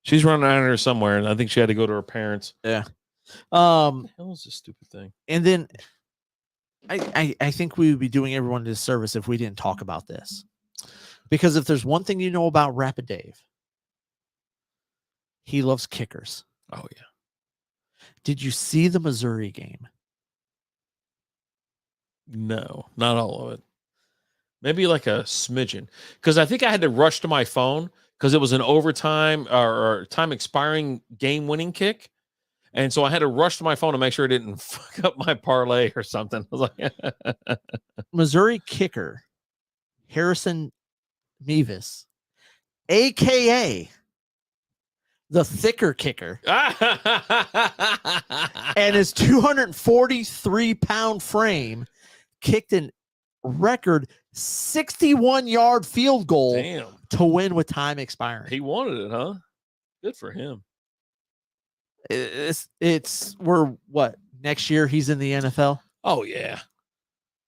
She's running out of here somewhere, and I think she had to go to her parents. Yeah. What the hell is this stupid thing? And then I think we would be doing everyone a disservice if we didn't talk about this. Because if there's one thing you know about Rapid Dave, he loves kickers. Oh, yeah. Did you see the Missouri game? No, not all of it. Maybe like a smidgen. Because I think I had to rush to my phone because it was an overtime or time expiring game winning kick. And so I had to rush to my phone to make sure it didn't fuck up my parlay or something. I was like, Missouri kicker, Harrison Mevis, a.k.a. the thicker kicker, and his 243-pound frame kicked an record 61-yard field goal to win with time expiring. He wanted it, huh? Good for him. We're what, next year he's in the NFL? Oh, yeah.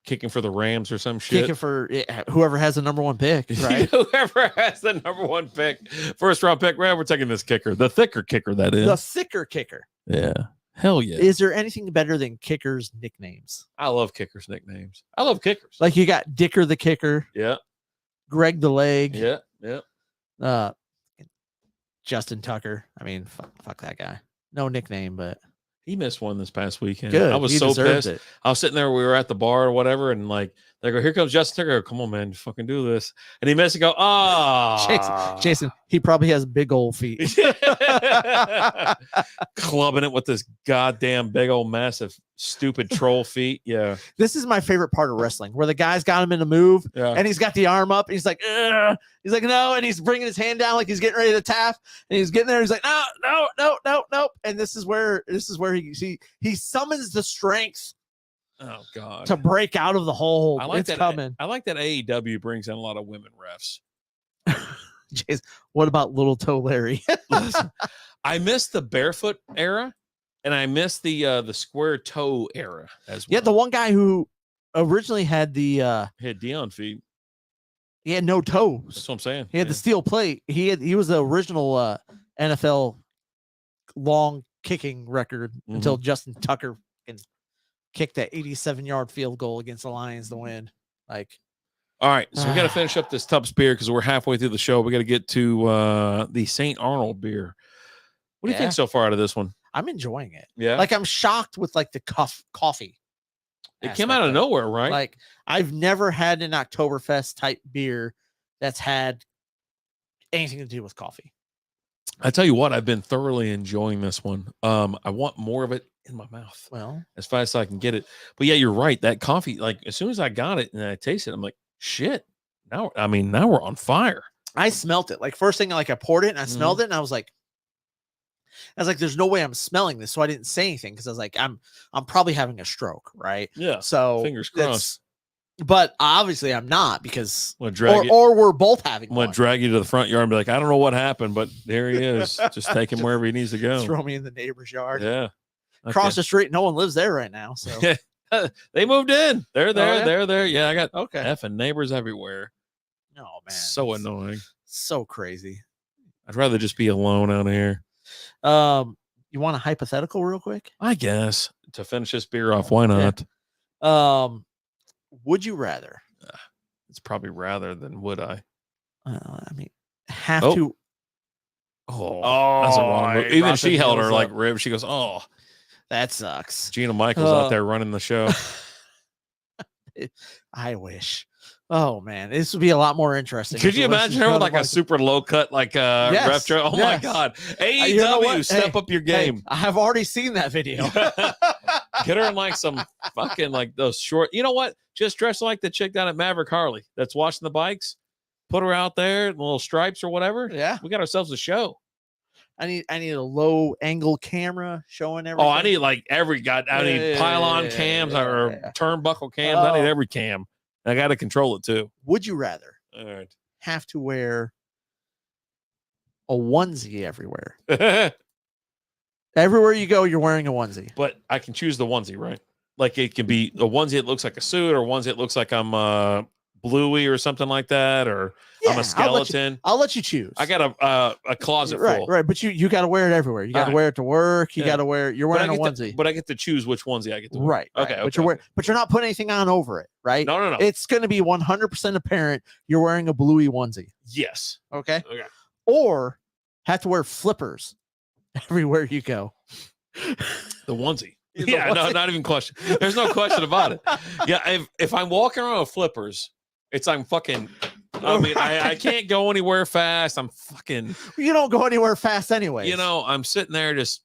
Kicking for the Rams or some shit. Kicking for whoever has the #1 pick, right? Whoever has the #1 pick, first round pick. We're taking this kicker, the thicker kicker. That is the thicker kicker. Yeah, hell yeah. Is there anything better than kickers' nicknames? I love kickers' nicknames. I love kickers. Like you got Dicker the kicker. Yeah. Greg the leg. Yeah. Justin Tucker. I mean, fuck that guy. No nickname, but he missed one this past weekend. Good. I was so pissed. I was sitting there. We were at the bar or whatever, and like they go, "Here comes Justin Tucker." Come on, man, fucking do this. And he missed and go, Jason, he probably has big old feet. Clubbing it with this goddamn big old massive stupid troll feet. Yeah. This is my favorite part of wrestling, where the guy's got him in a move and he's got the arm up. And he's like, ugh. He's like, no. And he's bringing his hand down like he's getting ready to tap. And he's getting there. He's like, no. And this is where he summons the strength Oh God. to break out of the hold. I like It's that. coming. I like that AEW brings in a lot of women refs. Jeez, what about Little Toe Larry? Listen, I miss the barefoot era, and I miss the square toe era as well. Yeah, the one guy who originally had the He had Dion feet. he had no toes. That's what I'm saying. He had the steel plate. He was the original NFL long kicking record until Justin Tucker kicked that 87-yard field goal against the Lions to win. Like, all right, so we got to finish up this Tupps beer because we're halfway through the show. We got to get to the St. Arnold beer. What do you think so far out of this one? I'm enjoying it. Yeah, like I'm shocked with like the coffee. It came out of nowhere, right? Like I've never had an Oktoberfest type beer that's had anything to do with coffee. I tell you what, I've been thoroughly enjoying this one. I want more of it in my mouth. Well, as fast as I can get it. But yeah, you're right. That coffee, like as soon as I got it and I tasted it, I'm like, shit. Now we're on fire. I smelt it. Like first thing, like I poured it and I smelled it and I was like, there's no way I'm smelling this. So I didn't say anything because I was like, I'm probably having a stroke, right? Yeah. So fingers crossed. But obviously I'm not because or we're both having I'm gonna drag you to the front yard and be like, I don't know what happened, but there he is. Just take him wherever he needs to go. Throw me in the neighbor's yard. Yeah. Across the street, no one lives there right now. So they moved in. They're there. yeah? They're there. Yeah, I got effing neighbors everywhere. Oh man. So annoying. So crazy. I'd rather just be alone out here. You want a hypothetical real quick? I guess to finish this beer off, why not? Yeah. Would you rather? It's probably rather than would I. I mean, have to. Oh, that's a wrong move. Even she held her like rib. She goes, "Oh, that sucks." Gina Michaels out there running the show. I wish. Oh man, this would be a lot more interesting. Could you imagine her with like a super low cut, like ref show? Oh my God, AEW, step up your game. I have already seen that video. Get her in like some fucking like those short. You know what? Just dress like the chick down at Maverick Harley that's watching the bikes. Put her out there, little stripes or whatever. Yeah, we got ourselves a show. I need a low angle camera showing everything. Oh, I need like I need pylon cams or turnbuckle cams. I need every cam. I got to control it too. Would you rather have to wear a onesie everywhere? Everywhere you go, you're wearing a onesie. But I can choose the onesie, right? Like it can be a onesie that looks like a suit, or onesie that looks like I'm Bluey or something like that, or I'm a skeleton. I'll let you choose. I got a closet full. Right. But you got to wear it everywhere. You got to wear it to work. You got to wear it. You're wearing a onesie. But I get to choose which onesie I get to wear. Right. Okay. But you're not putting anything on over it, right? No. It's going to be 100% apparent you're wearing a Bluey onesie. Yes. Okay. Or have to wear flippers everywhere you go. The onesie. Yeah, no, not even question. There's no question about it. Yeah, if I'm walking around with flippers, I'm fucking. I mean, I can't go anywhere fast. I'm fucking. You don't go anywhere fast anyway. You know, I'm sitting there just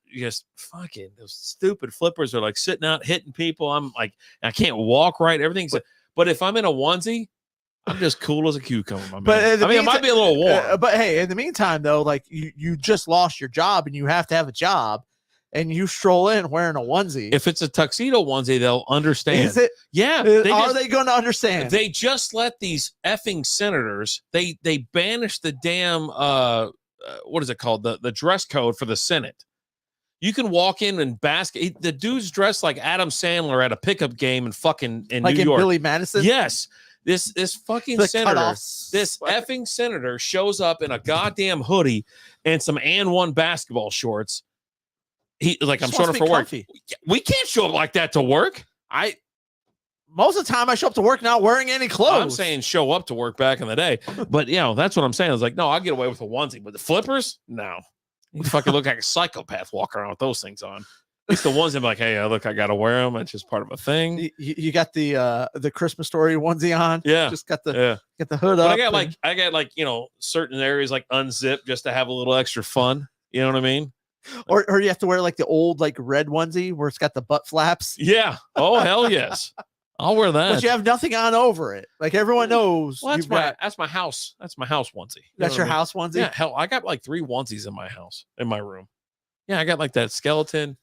fucking. Those stupid flippers are like sitting out hitting people. I'm like, I can't walk right. Everything's. But if I'm in a onesie, I'm just cool as a cucumber. But it might be a little warm. But hey, in the meantime, though, like you just lost your job and you have to have a job. And you stroll in wearing a onesie. If it's a tuxedo onesie, they'll understand. Is it? Yeah. Are they going to understand? They just let these effing senators. They banished the damn what is it called? The dress code for the Senate. You can walk in and basket. The dude's dressed like Adam Sandler at a pickup game in New York. Billy Madison. Yes. This fucking senator, this effing senator shows up in a goddamn hoodie and some AND1 basketball shorts. I'm showing up for work. We can't show up like that to work. Most of the time I show up to work not wearing any clothes. I'm saying show up to work back in the day. But that's what I'm saying. I was like, no, I'll get away with a onesie. But the flippers, no. You fucking look like a psychopath walking around with those things on. At least the ones that be like, hey, look, I gotta wear them. It's just part of a thing. You got the Christmas Story onesie on. Yeah. Just got the hood up. I got certain areas like unzipped just to have a little extra fun. You know what I mean? Or you have to wear like the old like red onesie where it's got the butt flaps. Yeah. Oh hell yes. I'll wear that. But you have nothing on over it. Like everyone knows. Well, that's my house. That's my house onesie. That's your house onesie? Yeah, hell, I got like 3 onesies in my house, in my room. Yeah, I got like that skeleton.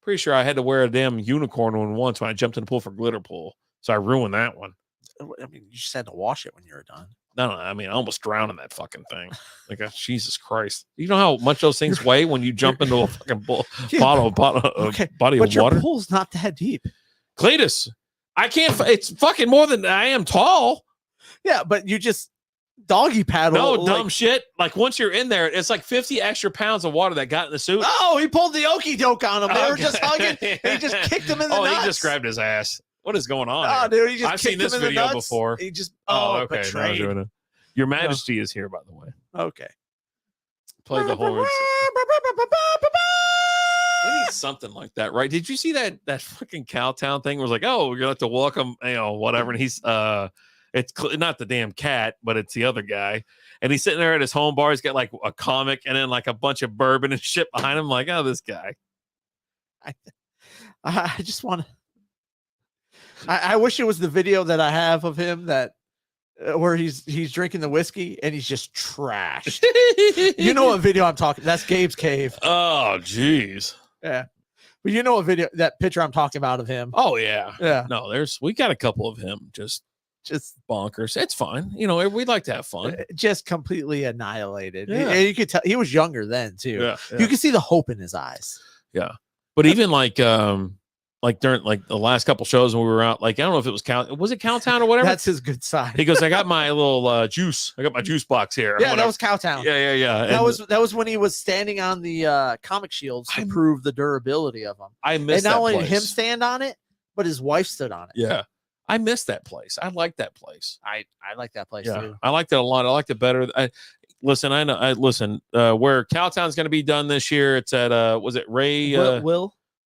Pretty sure I had to wear a damn unicorn one once when I jumped in the pool for glitter pool. So I ruined that one. I mean, you just had to wash it when you were done. No, I mean, I almost drowned in that fucking thing. Like, Jesus Christ. You know how much those things weigh when you jump into a fucking body of but water? Your pool's not that deep. Cletus, I can't. It's fucking more than I am tall. Yeah, but you just doggy paddle. No, dumb shit. Like, once you're in there, it's like 50 extra pounds of water that got in the suit. Oh, he pulled the okey doke on him. They were just hugging. He just kicked him in the nuts. He just grabbed his ass. What is going on? Oh, dude, he just I've seen this video before. He just okay. betrayed. Your Majesty is here, by the way. Okay. Play the horns. We need something like that, right? Did you see that fucking Cowtown thing? It was like, oh, we're gonna have to welcome, whatever. And he's it's not the damn cat, but it's the other guy. And he's sitting there at his home bar. He's got like a comic and then like a bunch of bourbon and shit behind him. Like, oh, this guy. I just want to. I wish it was the video that I have of him that where he's drinking the whiskey and he's just trashed. You know what video I'm talking? That's Gabe's cave. Oh, geez. Yeah, but you know what video? That picture I'm talking about of him. Oh yeah, yeah. No, we got a couple of him just bonkers. It's fine. We'd like to have fun. Just completely annihilated. Yeah. And you could tell he was younger then too. Yeah. You could see the hope in his eyes. Yeah, but even like during like the last couple shows when we were out, like I don't know if it was Cowtown or whatever. That's his good side. He goes, I got my little juice. I got my juice box here. Yeah, that was Cowtown. Yeah. That was when he was standing on the comic shields to prove the durability of them. I missed and not that only place. him stand on it, but his wife stood on it. Yeah, I missed that place. I like that place. I like that place too. I liked it a lot. I liked it better. Listen. Where Cowtown's going to be done this year. It's at was it Ray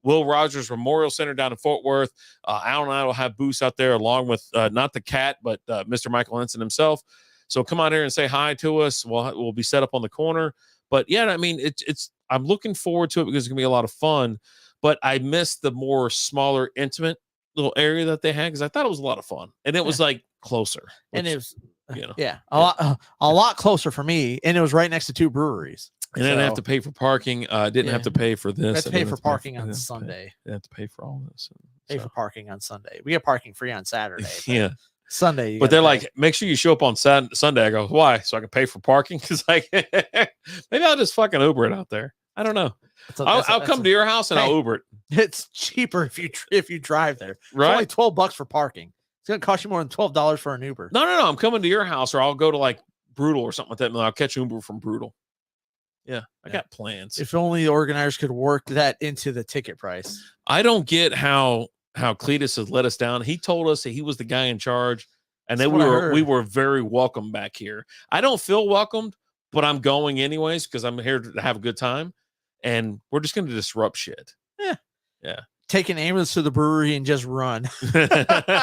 Will Rogers Memorial Center down in Fort Worth. Al and I will have booths out there along with not the cat, but Mr. Michael Henson himself. So come out here and say hi to us. We'll be set up on the corner. But yeah, I mean, it's I'm looking forward to it because it's gonna be a lot of fun. But I missed the more smaller, intimate little area that they had because I thought it was a lot of fun and it was like closer. And it was a lot closer for me. And it was right next to two breweries. And I didn't have to pay for parking. Didn't have to pay for this. Let's pay for parking on Sunday. I have to pay for all this. Pay for parking on Sunday. We get parking free on Saturday. Yeah. Sunday. But they're like, make sure you show up on Sunday. I go, why? So I can pay for parking? Because maybe I'll just fucking Uber it out there. I don't know. I'll come to your house and I'll Uber it. It's cheaper if you drive there. Right. It's only $12 for parking. It's gonna cost you more than $12 for an Uber. No. I'm coming to your house, or I'll go to like Brutal or something like that, and I'll catch Uber from Brutal. Yeah, I got plans. If only the organizers could work that into the ticket price. I don't get how Cletus has let us down. He told us that he was the guy in charge, and then we were very welcome back here. I don't feel welcomed, but I'm going anyways because I'm here to have a good time, and we're just going to disrupt shit. Yeah. Take an ambulance to the brewery and just run. I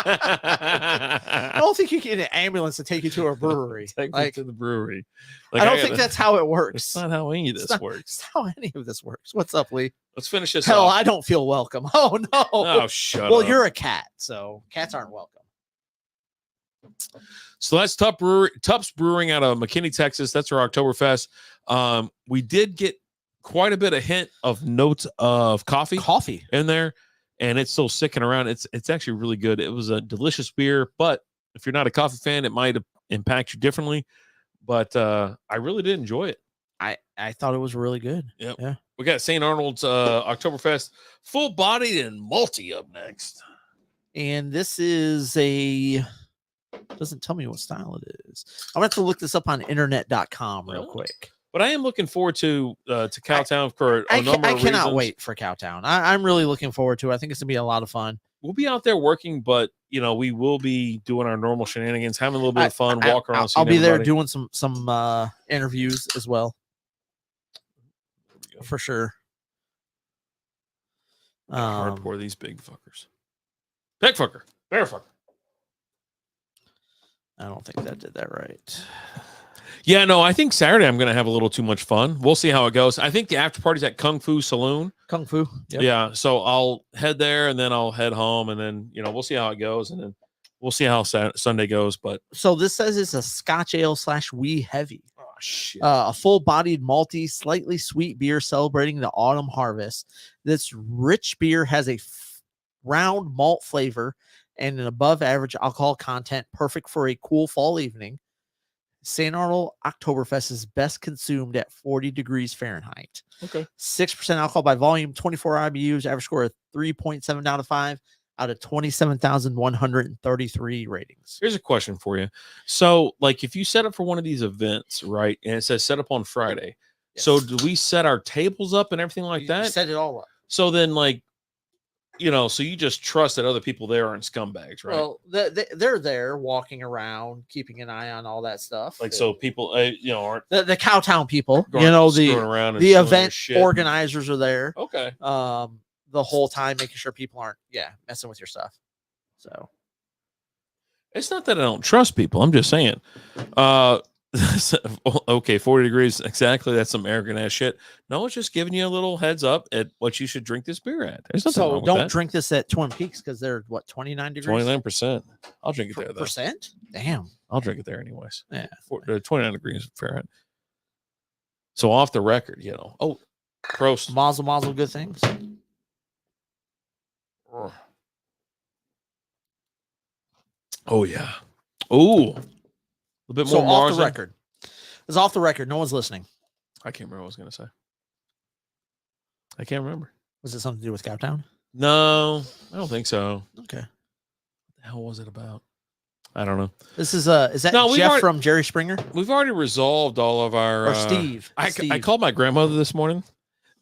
don't think you can get an ambulance to take you to a brewery. Take me to the brewery. I don't think that's how it works. It's not how any of this works. It's not how any of this works. What's up, Lee? Let's finish this off. I don't feel welcome. Oh, no. Oh, shut up. Well, you're a cat, so cats aren't welcome. So that's Tupps Brewing out of McKinney, Texas. That's our Oktoberfest. We did get quite a bit of hint of notes of coffee in there, and it's still sticking around. It's actually really good. It was a delicious beer, but if you're not a coffee fan, it might impact you differently. But I really did enjoy it. I thought it was really good. Yep. Yeah. We got St. Arnold's Oktoberfest full bodied and malty up next. And this is doesn't tell me what style it is. I'm gonna have to look this up on internet.com real quick. But I am looking forward to Cowtown for a number of reasons. I cannot wait for Cowtown. I'm really looking forward to it. I think it's going to be a lot of fun. We'll be out there working, but, we will be doing our normal shenanigans, having a little bit of fun, walk around. I'll be there doing some interviews as well. For sure. Hard pour these big fuckers. Big fucker. Bear fucker. I don't think that did that right. Yeah, no, I think Saturday I'm going to have a little too much fun. We'll see how it goes. I think the after party's at Kung Fu Saloon. Kung Fu. Yep. Yeah, so I'll head there and then I'll head home and then, we'll see how it goes and then we'll see how Sunday goes. But so this says it's a Scotch ale / wee heavy. Oh, shit. A full-bodied, malty, slightly sweet beer celebrating the autumn harvest. This rich beer has a round malt flavor and an above-average alcohol content, perfect for a cool fall evening. St. Arnold Oktoberfest is best consumed at 40 degrees Fahrenheit. Okay. 6% alcohol by volume, 24 IBUs, average score of 3.7 out of 5 out of 27,133 ratings. Here's a question for you. So, like, if you set up for one of these events, right, and it says set up on Friday, Yes. so do we set our tables up and everything like that? You set it all up. So then, like, so you just trust that other people there aren't scumbags, right? Well, they're there walking around, keeping an eye on all that stuff. Like, so people, aren't the Cowtown people, screwing around and the stealing event shit. organizers are there. Okay. The whole time, making sure people aren't, messing with your stuff. So it's not that I don't trust people. I'm just saying. Okay, 40 degrees exactly. That's some arrogant ass shit. No, it's just giving you a little heads up at what you should drink this beer at. There's nothing wrong with don't that. drink this at Twin Peaks because they're 29 degrees. 29%. I'll drink it there though. Percent? Damn. I'll drink it there anyways. Yeah. 29 degrees Fahrenheit. So off the record, Oh, Prost. Mazel, good things. Oh yeah. Ooh. A bit more off the record. It's off the record. No one's listening. I can't remember what I was going to say. I can't remember. Was it something to do with Cowtown? No, I don't think so. Okay. What the hell was it about? I don't know. This is that Jeff from Jerry Springer? We've already resolved all of our or Steve. I called my grandmother this morning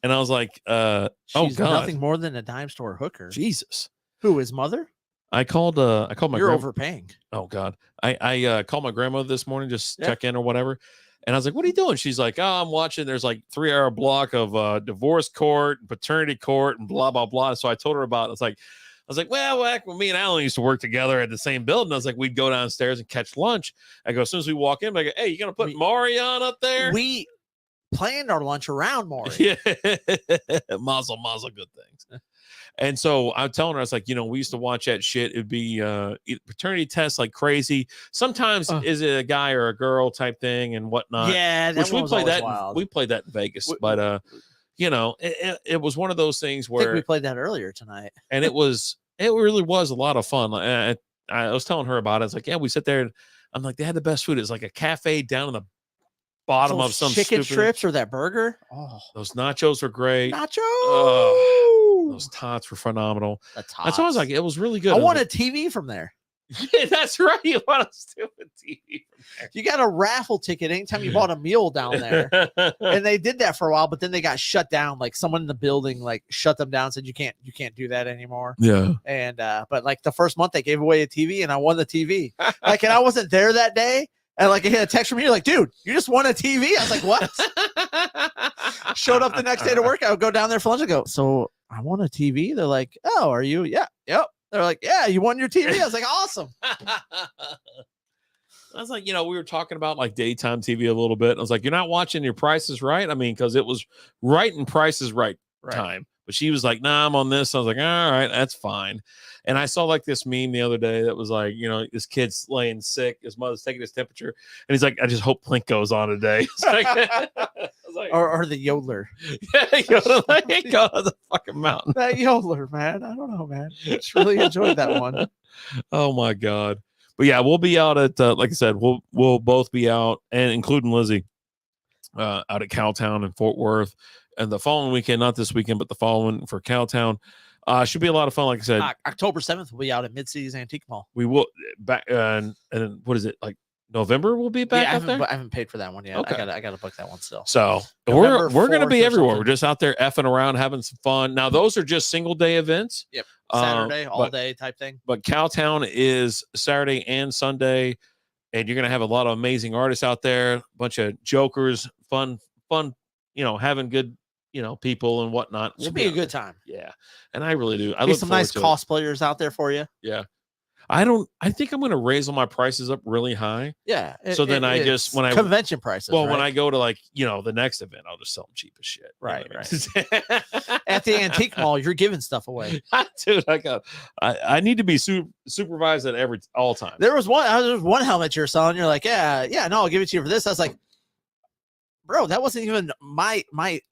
and I was like, She's oh God. Nothing more than a dime store hooker. Jesus. Who, his mother? I called my You're overpaying. Oh God. I called my grandmother this morning, just check in or whatever. And I was like, what are you doing? She's like, oh, I'm watching. There's like 3-hour block of divorce court, paternity court, and blah, blah, blah. So I told her about it. I was like, well, back when me and Alan used to work together at the same building, I was like, we'd go downstairs and catch lunch. I go, as soon as we walk in, I go, hey, you going to put Maury on up there? We planned our lunch around Maury. Yeah. Mazel, good things. And so I'm telling her, I was like, we used to watch that shit. It'd be paternity tests like crazy. Sometimes is it a guy or a girl type thing and whatnot. Yeah, which we played that. We played that in Vegas, but it was one of those things where I think we played that earlier tonight, and it really was a lot of fun. I was telling her about it. It's like, yeah, we sit there and I'm like, they had the best food. It's like a cafe down in the bottom of some chicken strips or that burger. Oh, those nachos are great. Those tots were phenomenal. That's why I was like, it was really good. I want a TV from there. Yeah, that's right. You want a stupid TV from there. You got a raffle ticket anytime you bought a meal down there. And they did that for a while, but then they got shut down. Like someone in the building shut them down, said you can't do that anymore. Yeah. And but like the first month they gave away a TV and I won the TV. And I wasn't there that day. And I hit a text from you like, dude, you just won a TV. I was like, what? Showed up the next day to work. I would go down there for lunch and go, so I won a TV. They're like, oh, are you? Yeah. Yep. They're like, yeah, you won your TV. I was like, awesome. I was like, we were talking about like daytime TV a little bit. I was like, you're not watching your Price is Right. I mean, because it was right in Price is Right time. But she was like, nah, I'm on this. I was like, all right, that's fine. And I saw like this meme the other day that was like, this kid's laying sick. His mother's taking his temperature. And he's like, I just hope Plink goes on today. Or the yodeler. Yeah, go to the fucking mountain. That yodeler, man. I don't know, man. Just really enjoyed that one. Oh my God. But yeah, we'll be out at like I said, we'll both be out, and including Lizzie, out at Cowtown in Fort Worth. And the following weekend, not this weekend, but the following for Cowtown. Should be a lot of fun. Like I said, October 7th, we'll be out at Mid-Cities Antique Mall. We will back, and then what is it, like November? We'll be back out there. I haven't paid for that one yet. Okay. I got to book that one still. So we're going to be everywhere. We're just out there effing around, having some fun. Now those are just single day events. Yep, Saturday, all day type thing. But Cowtown is Saturday and Sunday, and you're going to have a lot of amazing artists out there. A bunch of jokers, fun. Having good. People and whatnot. Should be a good time. Yeah. And I really do. I look some nice cosplayers out there for you. Yeah. I think I'm going to raise all my prices up really high. Yeah. So then when convention prices. Well, when I go to the next event, I'll just sell them cheap as shit. Right. At the antique mall, you're giving stuff away. Dude, I need to be supervised at all times. There was one helmet you're selling. You're like, yeah, no, I'll give it to you for this. I was like, bro, that wasn't even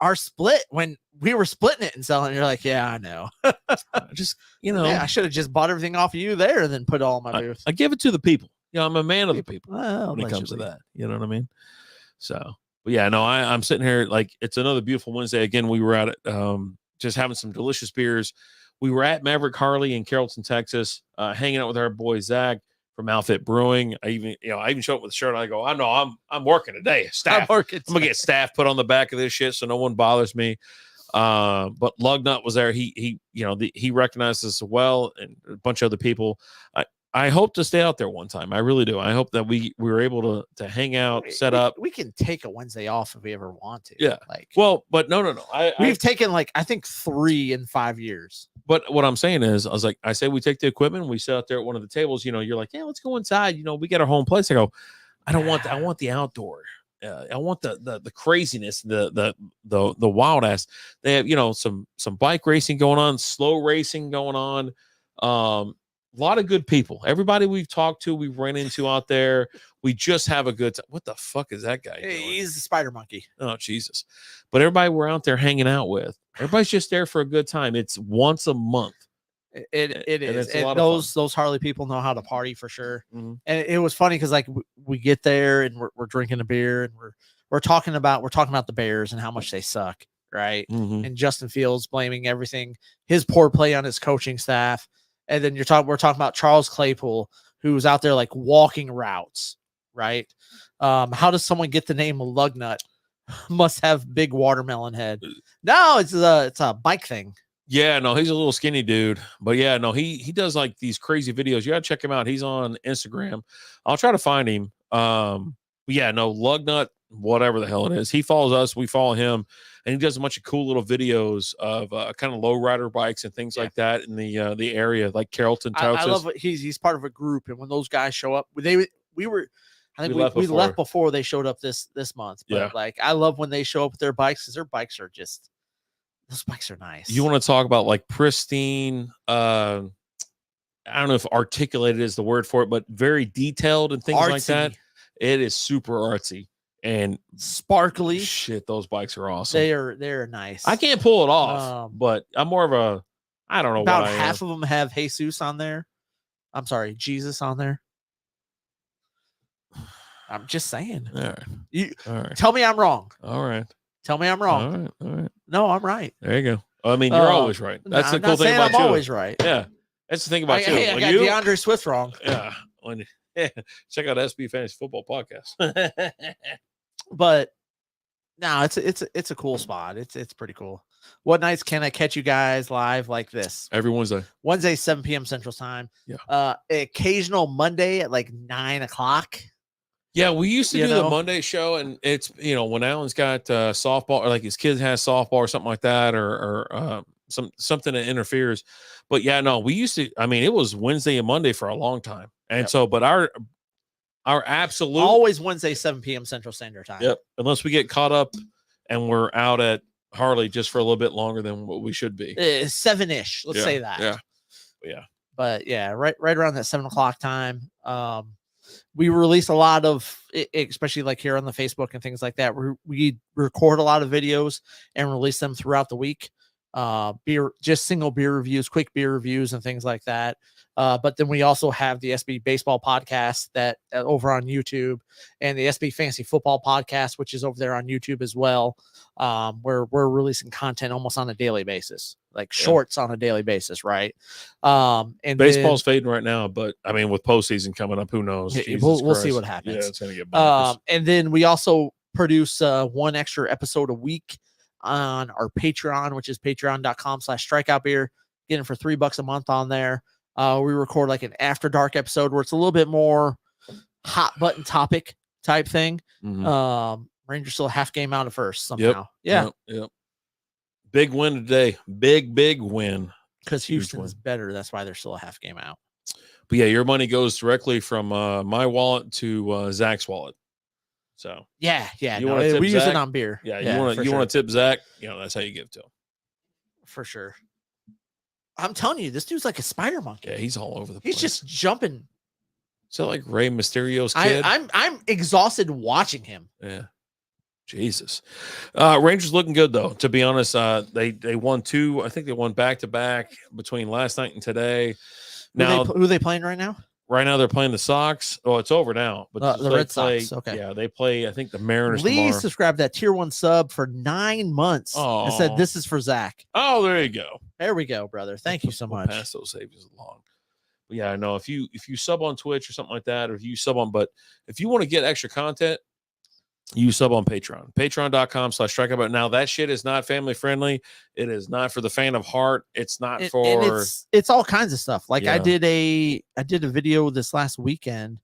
our split when we were splitting it and selling. You're like, yeah, I know. Just, I should have just bought everything off of you there and then put it all in my booth. I give it to the people. I'm a man of the people when it comes to that. You know what I mean? So, but yeah, no, I'm sitting here like it's another beautiful Wednesday. Again, we were at just having some delicious beers. We were at Maverick Harley in Carrollton, Texas, hanging out with our boy Zach from Outfit Brewing. I even showed up with a shirt. I go, I know I'm working today. Staff. I'm gonna get staff put on the back of this shit so no one bothers me. But Lugnut was there. He recognized us well, and a bunch of other people. I hope to stay out there one time. I really do. I hope that we were able to hang out, set up. We can take a Wednesday off if we ever want to. Yeah. But no. We've taken I think 3 in 5 years. But what I'm saying is, I say we take the equipment, we sit out there at one of the tables. You're like, yeah, let's go inside. We got our home place. I go, I don't want that. I want the outdoor. I want the craziness, the wild ass. They have some bike racing going on, slow racing going on. A lot of good people. Everybody we've talked to, we've ran into out there. We just have a good time. What the fuck is that guy doing? He's the spider monkey. Oh, Jesus. But everybody we're out there hanging out with, everybody's just there for a good time. It's once a month. It is. Those Harley people know how to party for sure. Mm-hmm. And it was funny because we get there and we're drinking a beer and we're talking about the Bears and how much they suck, right? Mm-hmm. And Justin Fields blaming everything, his poor play on his coaching staff. And then we're talking about Charles Claypool, who's out there walking routes, right? How does someone get the name Lugnut? Must have big watermelon head. No, it's a bike thing. Yeah, no, he's a little skinny dude, but yeah, no, he does these crazy videos. You gotta check him out. He's on Instagram. I'll try to find him. But yeah, no, Lugnut, whatever the hell it is. He follows us, we follow him, and he does a bunch of cool little videos of kind of lowrider bikes and things like that in the area, like Carrollton, Texas. I love it. He's part of a group, and when those guys show up, we left before they showed up this month. But I love when they show up with their bikes because their bikes are just. Those bikes are nice. You want to talk about pristine, I don't know if articulated is the word for it, but very detailed and things like that. It is super artsy and sparkly. Shit, those bikes are awesome. They're nice. I can't pull it off, but I'm more of I don't know. About half of them have Jesus on there. I'm sorry, Jesus on there. I'm just saying. All right. All right. Tell me I'm wrong. All right. Tell me I'm wrong. All right. No, I'm right. There you go. I mean, you're always right. That's the cool thing about you. I'm always right. Yeah. That's the thing about you. I got DeAndre Swift wrong. Yeah. Check out SB Fantasy Football Podcast. But no, it's a cool spot. It's pretty cool. What nights can I catch you guys live like this? Every Wednesday. Wednesday, 7 p.m. Central Time. Yeah. Occasional Monday at 9 o'clock. Yeah, we used to do the Monday show, and it's when Alan's got softball or his kid has softball or something like that, or something that interferes. But yeah, no, we used to. I mean, it was Wednesday and Monday for a long time, and so but our absolute always Wednesday 7 p.m. Central Standard Time. Yep, unless we get caught up and we're out at Harley just for a little bit longer than what we should be. 7-ish, let's say that. Yeah. But yeah, right around that 7 o'clock time. We release a lot of, especially here on the Facebook and things like that. We record a lot of videos and release them throughout the week. Just single beer reviews, quick beer reviews, and things like that. But then we also have the SB Baseball podcast that over on YouTube, and the SB Fantasy Football podcast, which is over there on YouTube as well. Where we're releasing content almost on a daily basis, shorts on a daily basis, right? And baseball's fading right now, but I mean, with postseason coming up, who knows? We'll see what happens. Yeah, it's gonna get bonkers. And then we also produce one extra episode a week on our Patreon, which is patreon.com/strikeout beer. Getting for $3 a month on there. We record an after dark episode where it's a little bit more hot button topic type thing. Mm-hmm. Rangers still a half game out of first somehow. Yep. Big win today. Big win. Because Houston is better. That's why they're still a half game out. But yeah, your money goes directly from my wallet to Zach's wallet. So yeah. We use it on beer. Yeah, you want to tip Zach? That's how you give to him. For sure. I'm telling you, this dude's like a spider monkey. Yeah, he's all over the place. He's just jumping. Is that like Rey Mysterio's kid? I'm exhausted watching him. Yeah. Jesus. Rangers looking good though. To be honest, they won 2. I think they won back to back between last night and today. Now, who are they playing right now? Right now they're playing the Sox. Oh, it's over now. But the Red Sox. Okay. Yeah, they play. I think the Mariners. Lee tomorrow. subscribed that tier 1 sub for 9 months and said, "This is for Zach." Oh, there you go. There we go, brother. Thank you so much. Pass those savings along. But yeah, I know if you sub on Twitch or something like that, or if you sub on, but if you want to get extra content, you sub on Patreon. Patreon.com/strikeout. Now that shit is not family friendly. It is not for the faint of heart. It's not for. And it's all kinds of stuff. Like I did a video this last weekend,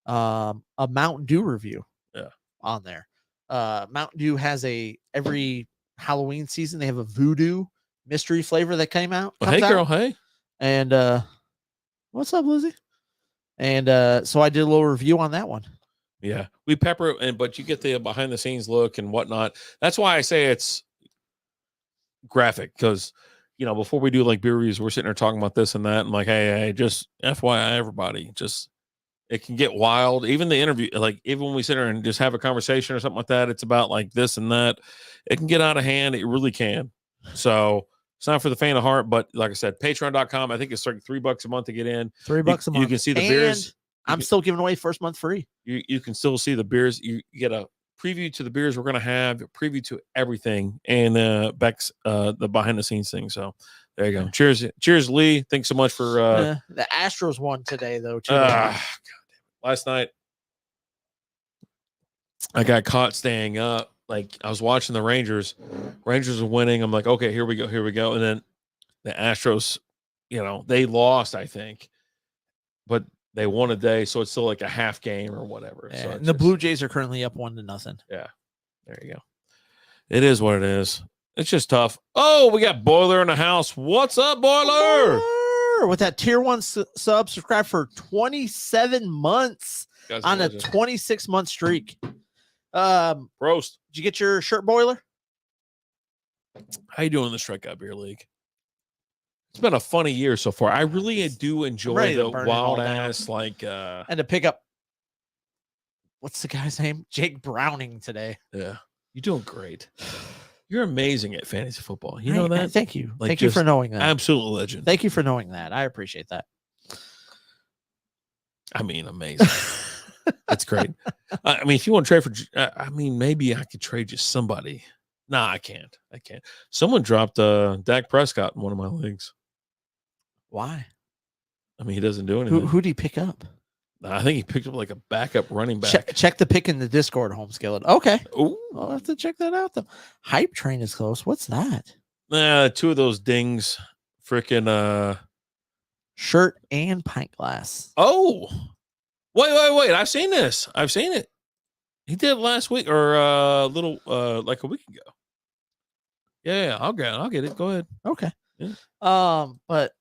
a Mountain Dew review. Yeah. On there. Mountain Dew has every Halloween season they have a voodoo mystery flavor that comes out. Hey girl, hey. And what's up, Lizzie? And so I did a little review on that one. Yeah, we pepper it, but you get the behind the scenes look and whatnot. That's why I say it's graphic, because before we do like beer reviews, we're sitting there talking about this and that. I'm like, hey, just FYI, everybody, just it can get wild. Even the interview, like even when we sit there and just have a conversation or something like that, it's about like this and that. It can get out of hand. It really can. So it's not for the faint of heart, but like I said, Patreon.com. I think it's like $3 a month to get in. $3 a month. You can see the beers. I'm still giving away first month free. You can still see the beers. You get a preview to the beers we're going to have, a preview to everything, and Beck's the behind the scenes thing. So there you go. Cheers, Lee. Thanks so much for the Astros won today though too. Last night I got caught staying up. Like I was watching the Rangers. Rangers are winning. I'm like, okay, here we go. And then the Astros, they lost, I think, but they won a day, so it's still like a half game or whatever. Yeah, so and the Blue Jays are currently up 1-0. Yeah, there you go. It is what it is. It's just tough. Oh, we got Boiler in the house. What's up, Boiler? With that tier 1 sub, subscribe for 27 months on a 26-month streak. Roast. Did you get your shirt, Boiler? How you doing in the Strikeout Beer League? It's been a funny year so far. I really do enjoy the wild ass and to pick up. What's the guy's name? Jake Browning today. Yeah, you're doing great. You're amazing at fantasy football. You know that? Thank you. Thank you for knowing that. Absolute legend. Thank you for knowing that. I appreciate that. I mean, amazing. That's great. I mean, if you want to trade for, maybe I could trade you somebody. Nah, I can't. Someone dropped Dak Prescott in one of my leagues. Why? I mean, he doesn't do anything. Who did he pick up? I think he picked up like a backup running back. Check the pick in the Discord, Home Skillet. Okay. Ooh. I'll have to check that out, though. Hype Train is close. What's that? 2 of those dings. Freaking shirt and pint glass. Oh. Wait. I've seen this. I've seen it. He did it last week or like a week ago. Yeah, I'll get it. Go ahead. Okay. Yeah. But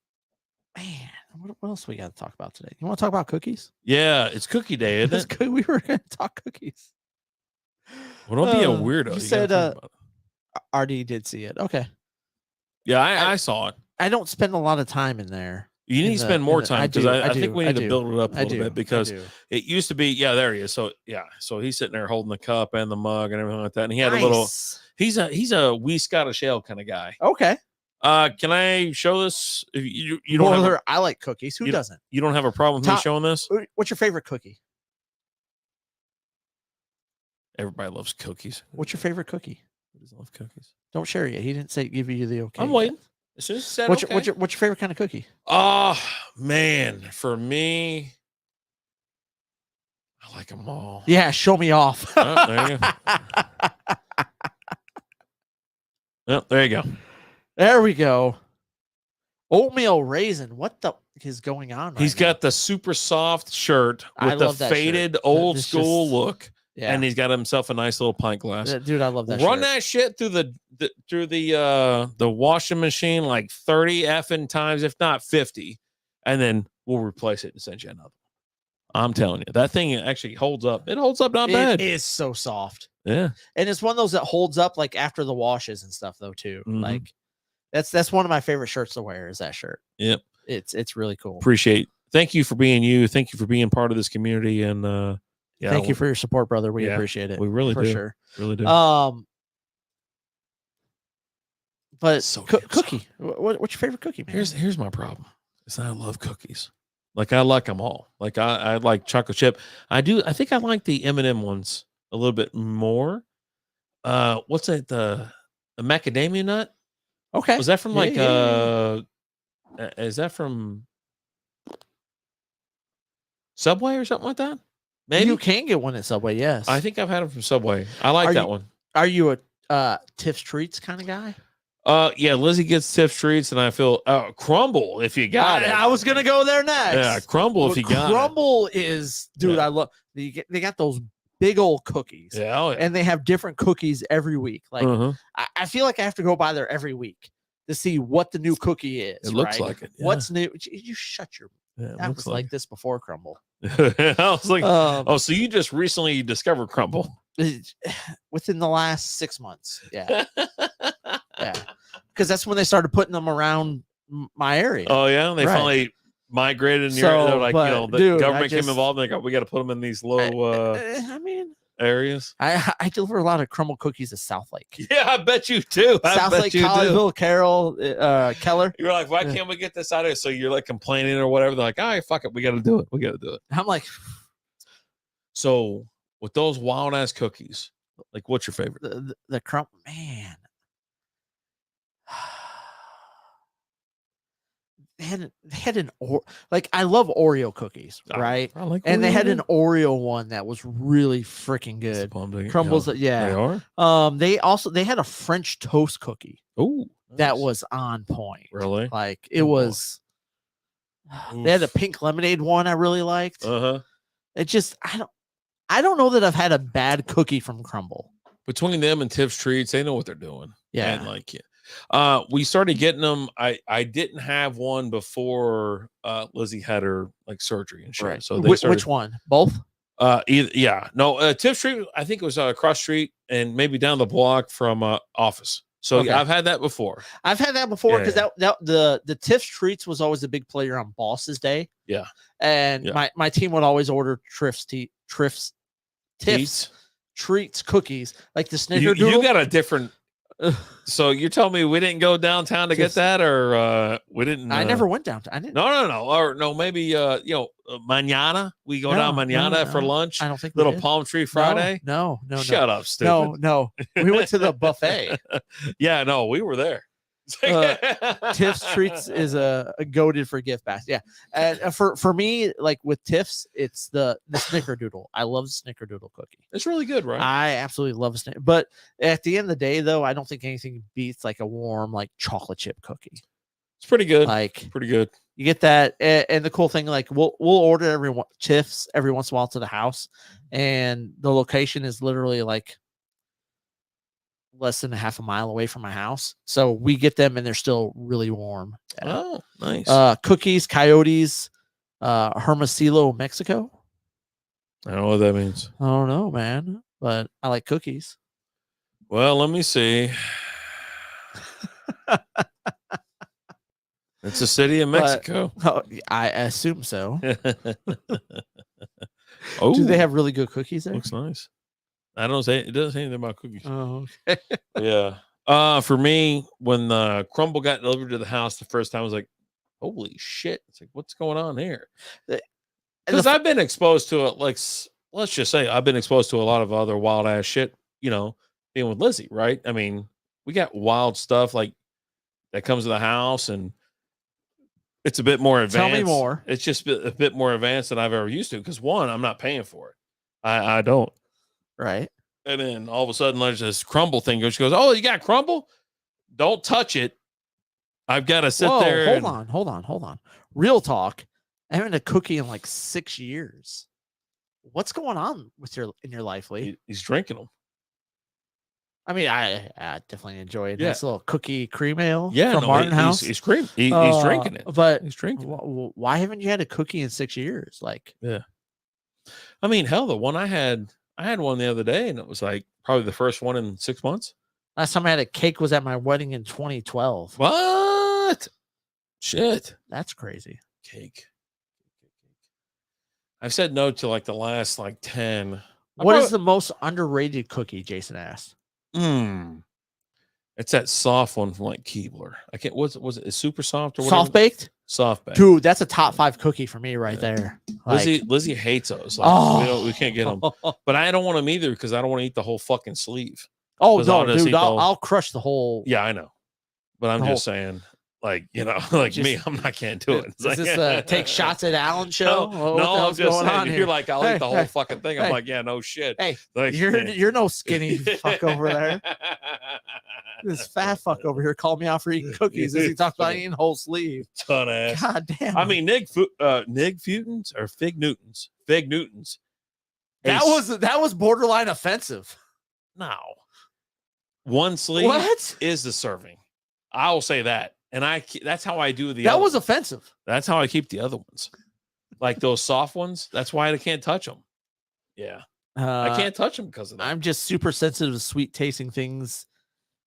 man, what else we got to talk about today? You want to talk about cookies? Yeah, it's cookie day, isn't it? We were going to talk cookies. Well, don't be a weirdo. You said RD did see it. Okay. Yeah, I saw it. I don't spend a lot of time in there. You need to spend more time because I think we need to build it up a little bit because it used to be. Yeah, there he is. So yeah, so he's sitting there holding the cup and the mug and everything like that, and he had a little. He's a wee Scottish ale kind of guy. Okay. Can I show this? If you don't. I like cookies. Who doesn't? You don't have a problem with me showing this? What's your favorite cookie? Everybody loves cookies. What's your favorite cookie? Who doesn't love cookies? Don't share yet. He didn't say give you the okay. I'm waiting. As soon as he said what's your favorite kind of cookie? Oh man, for me, I like them all. Yeah, show me off. Oh, there you go. Oh, there you go. There we go. Oatmeal raisin. What the is going on? He's got the super soft shirt with the faded old school look. Yeah. And he's got himself a nice little pint glass. Dude, I love that. Run that shit through the washing machine like 30 effing times, if not 50, and then we'll replace it and send you another. I'm telling you, that thing actually holds up. It holds up not bad. It is so soft. Yeah. And it's one of those that holds up like after the washes and stuff though too. Mm-hmm. Like that's one of my favorite shirts to wear is that shirt. Yep. It's really cool. Appreciate. Thank you for being you. Thank you for being part of this community and Yeah, Thank you for your support, brother. We appreciate it. We really for do. sure. Really do. But So cookie. What's your favorite cookie, man? Here's my problem. Is I love cookies. Like I like them all. Like I like chocolate chip. I think I like the M&M ones a little bit more. What's it? The macadamia nut? Okay. Was that from is that from Subway or something like that? Maybe you can get one at Subway. Yes, I think I've had them from Subway. I like that one. Are you a Tiff's Treats kind of guy? Yeah, Lizzie gets Tiff's Treats, and I feel Crumble if you got it. I was gonna go there next. Yeah, Crumble if you got it. Crumble is, dude. I love. They got those big old cookies. Yeah, and they have different cookies every week. Like I feel like I have to go by there every week to see what the new cookie is. It looks like it. Yeah. What's new? You shut your. That was like this before Crumble. I was like, so you just recently discovered Crumble within the last 6 months? Yeah, yeah, because that's when they started putting them around my area. Oh yeah, they finally migrated in your area. They're like, the government came involved. And they we got to put them in these low. Areas. I deliver a lot of Crumble cookies to South Lake. Yeah, I bet you too. South Lake, Collegeville, Carroll, Keller. You're like, why can't we get this out of here? So you're like complaining or whatever. They're like, all right, fuck it, we got to do it. We got to do it. I'm like, so with those wild ass cookies, like, what's your favorite? The Crumble, man. They had an I love Oreo cookies, right? I like and they had an Oreo one that was really freaking good. Crumbles, They are. They had a French toast cookie. Oh, that was on point. Really? Like it was. They had a pink lemonade one I really liked. It just I don't know that I've had a bad cookie from Crumble. Between them and Tiff's Treats, they know what they're doing. Yeah, and like we started getting them. I didn't have one before Lizzie had her surgery and shit. Right. So they started, which one? Both? Tiff Street. I think it was across street and maybe down the block from office. So I've had that before. I've had that before because the Tiff Treats was always a big player on Boss's Day. Yeah, and my team would always order Tiff's Treats cookies like the Snickerdoodle. You got a different. So you're telling me we didn't go downtown to get that, or we didn't? I never went downtown. I didn't. No. Or no, maybe mañana. We go down mañana for lunch. I don't think Little Palm Tree Friday. No. Shut up, stupid. No. We went to the buffet. Yeah, no, we were there. Tiff's Treats is a goated for gift basket. Yeah, and for me, like with Tiff's, it's the Snickerdoodle. I love the Snickerdoodle cookie. It's really good, right? I absolutely love a but at the end of the day, though, I don't think anything beats like a warm chocolate chip cookie. It's pretty good. Pretty good. You get that, and the cool thing, we'll order Tiff's every once in a while to the house, and the location is literally less than a half a mile away from my house. So we get them and they're still really warm. Oh, nice. Cookies, Coyotes, Hermosillo, Mexico. I don't know what that means. I don't know, man, but I like cookies. Well, let me see. It's a city in Mexico. I assume so. Oh, do they have really good cookies there? Looks nice. I don't say it doesn't say anything about cookies. Oh, okay. Yeah. For me, when the Crumble got delivered to the house the first time, I was like, "Holy shit!" It's like, what's going on here? Because I've been exposed to it. Let's just say I've been exposed to a lot of other wild ass shit. Being with Lizzie, right? I mean, we got wild stuff that comes to the house, and it's a bit more advanced. Tell me more. It's just a bit more advanced than I've ever used to. Because one, I'm not paying for it. I don't. Right. And then all of a sudden there's this Crumble thing. She goes, "Oh, you got Crumble? Don't touch it. I've got to sit there." Hold on. Real talk. I haven't had a cookie in 6 years. What's going on in your life, Lee? He's drinking them. I mean, I definitely enjoy it. Nice little cookie cream ale. Yeah, from Martin House. He's drinking it. But he's drinking it. Why haven't you had a cookie in 6 years? Yeah. I mean, hell, the one I had one the other day, and it was probably the first one in 6 months. Last time I had a cake was at my wedding in 2012. What? Shit. That's crazy. Cake. I've said no to like the last like 10. What is the most underrated cookie? Jason asked. It's that soft one from like Keebler. I can't. Was it super soft or whatever? Soft baked? Soft baked. Dude, that's a top 5 cookie for me right there. Like, Lizzie hates those. Like, we can't get them. But I don't want them either because I don't want to eat the whole fucking sleeve. Oh no, dude, I'll crush the whole. Yeah, I know. But I'm just saying, like, you know, like me, I can't do it. Is this take shots at Alan show? No, I'm just saying. If you're like, I'll eat the whole fucking thing. I'm like, yeah, no shit. Hey, like, you're no skinny fuck over there. This fat fuck over here called me out for eating cookies as he talked about eating whole sleeve. Ton ass. God damn. I mean, Nig Futons or Fig Newtons. Fig Newtons. That was borderline offensive. No. One sleeve is the serving. I will say that. And that's how I do the That was offensive. That's how I keep the other ones. Like those soft ones. That's why I can't touch them. Yeah. I can't touch them because of that. I'm just super sensitive to sweet tasting things,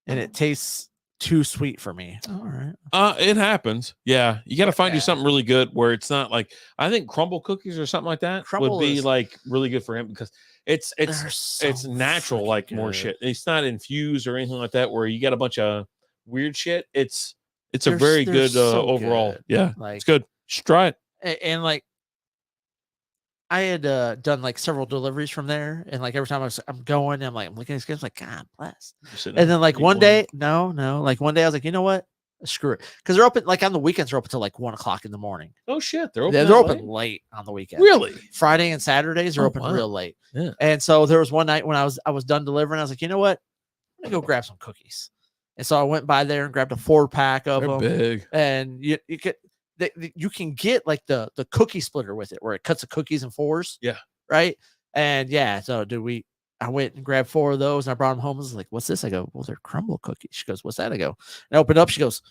and it tastes too sweet for me. All right. It happens. Yeah. You got to find you something really good where it's not like, I think crumble cookies or something like that would be like really good for him because it's natural, like more shit. It's not infused or anything like that where you get a bunch of weird shit. It's a very good overall. Good. Yeah. Like, it's good. Just try it. And like, I had done like several deliveries from there, and like every time I'm going, I'm looking at these guys, like, God bless. And then like one day, like one day I was like, you know what? Screw it, because they're open like on the weekends. They're open till like 1 o'clock in the morning. Oh shit, they're open. They're open late on the weekend. Really? Friday and Saturdays are open real late. Yeah. And so there was one night when I was done delivering. I was like, you know what? I'm gonna go grab some cookies. And so I went by there and grabbed a 4-pack of them. Big. And you can get like the cookie splitter with it, where it cuts the cookies in 4s. Yeah. Right. And yeah, so I went and grabbed 4 of those and I brought them home. I was like, what's this? I go, well, they're crumble cookies. She goes, what's that? I go, and I opened up. She goes,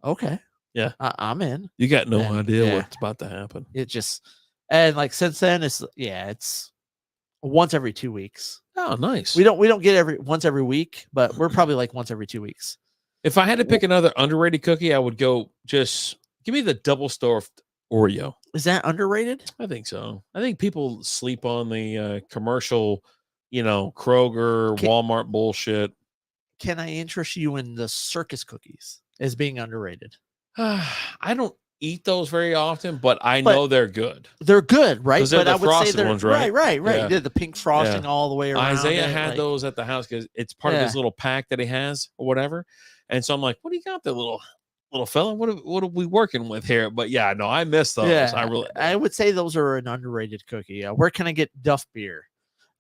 okay. Yeah. I'm in. You got no idea what's about to happen. It just, and like since then it's once every 2 weeks. Oh, nice. We don't get once every week, but we're probably like once every 2 weeks. If I had to pick another underrated cookie, I would go just give me the double stuffed Oreo. Is that underrated? I think so. I think people sleep on the commercial, Kroger, Walmart bullshit. Can I interest you in the circus cookies as being underrated? I don't eat those very often, but I know they're good. They're good, right? But I would say they're ones, right? Right. Yeah. The pink frosting all the way around. Isaiah had those at the house because it's part of his little pack that he has or whatever. And so I'm like, what do you got there, little fella? What are we working with here? But yeah, no, I miss those. Yeah, I would say those are an underrated cookie. Where can I get Duff beer?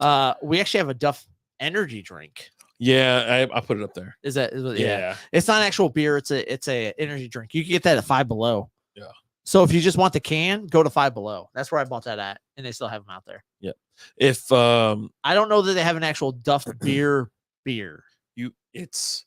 We actually have a Duff energy drink. Yeah, I put it up there. Is that? Yeah. It's not actual beer. It's a energy drink. You can get that at Five Below. Yeah. So if you just want the can, go to Five Below. That's where I bought that at, and they still have them out there. Yeah. If I don't know that they have an actual Duff beer. It's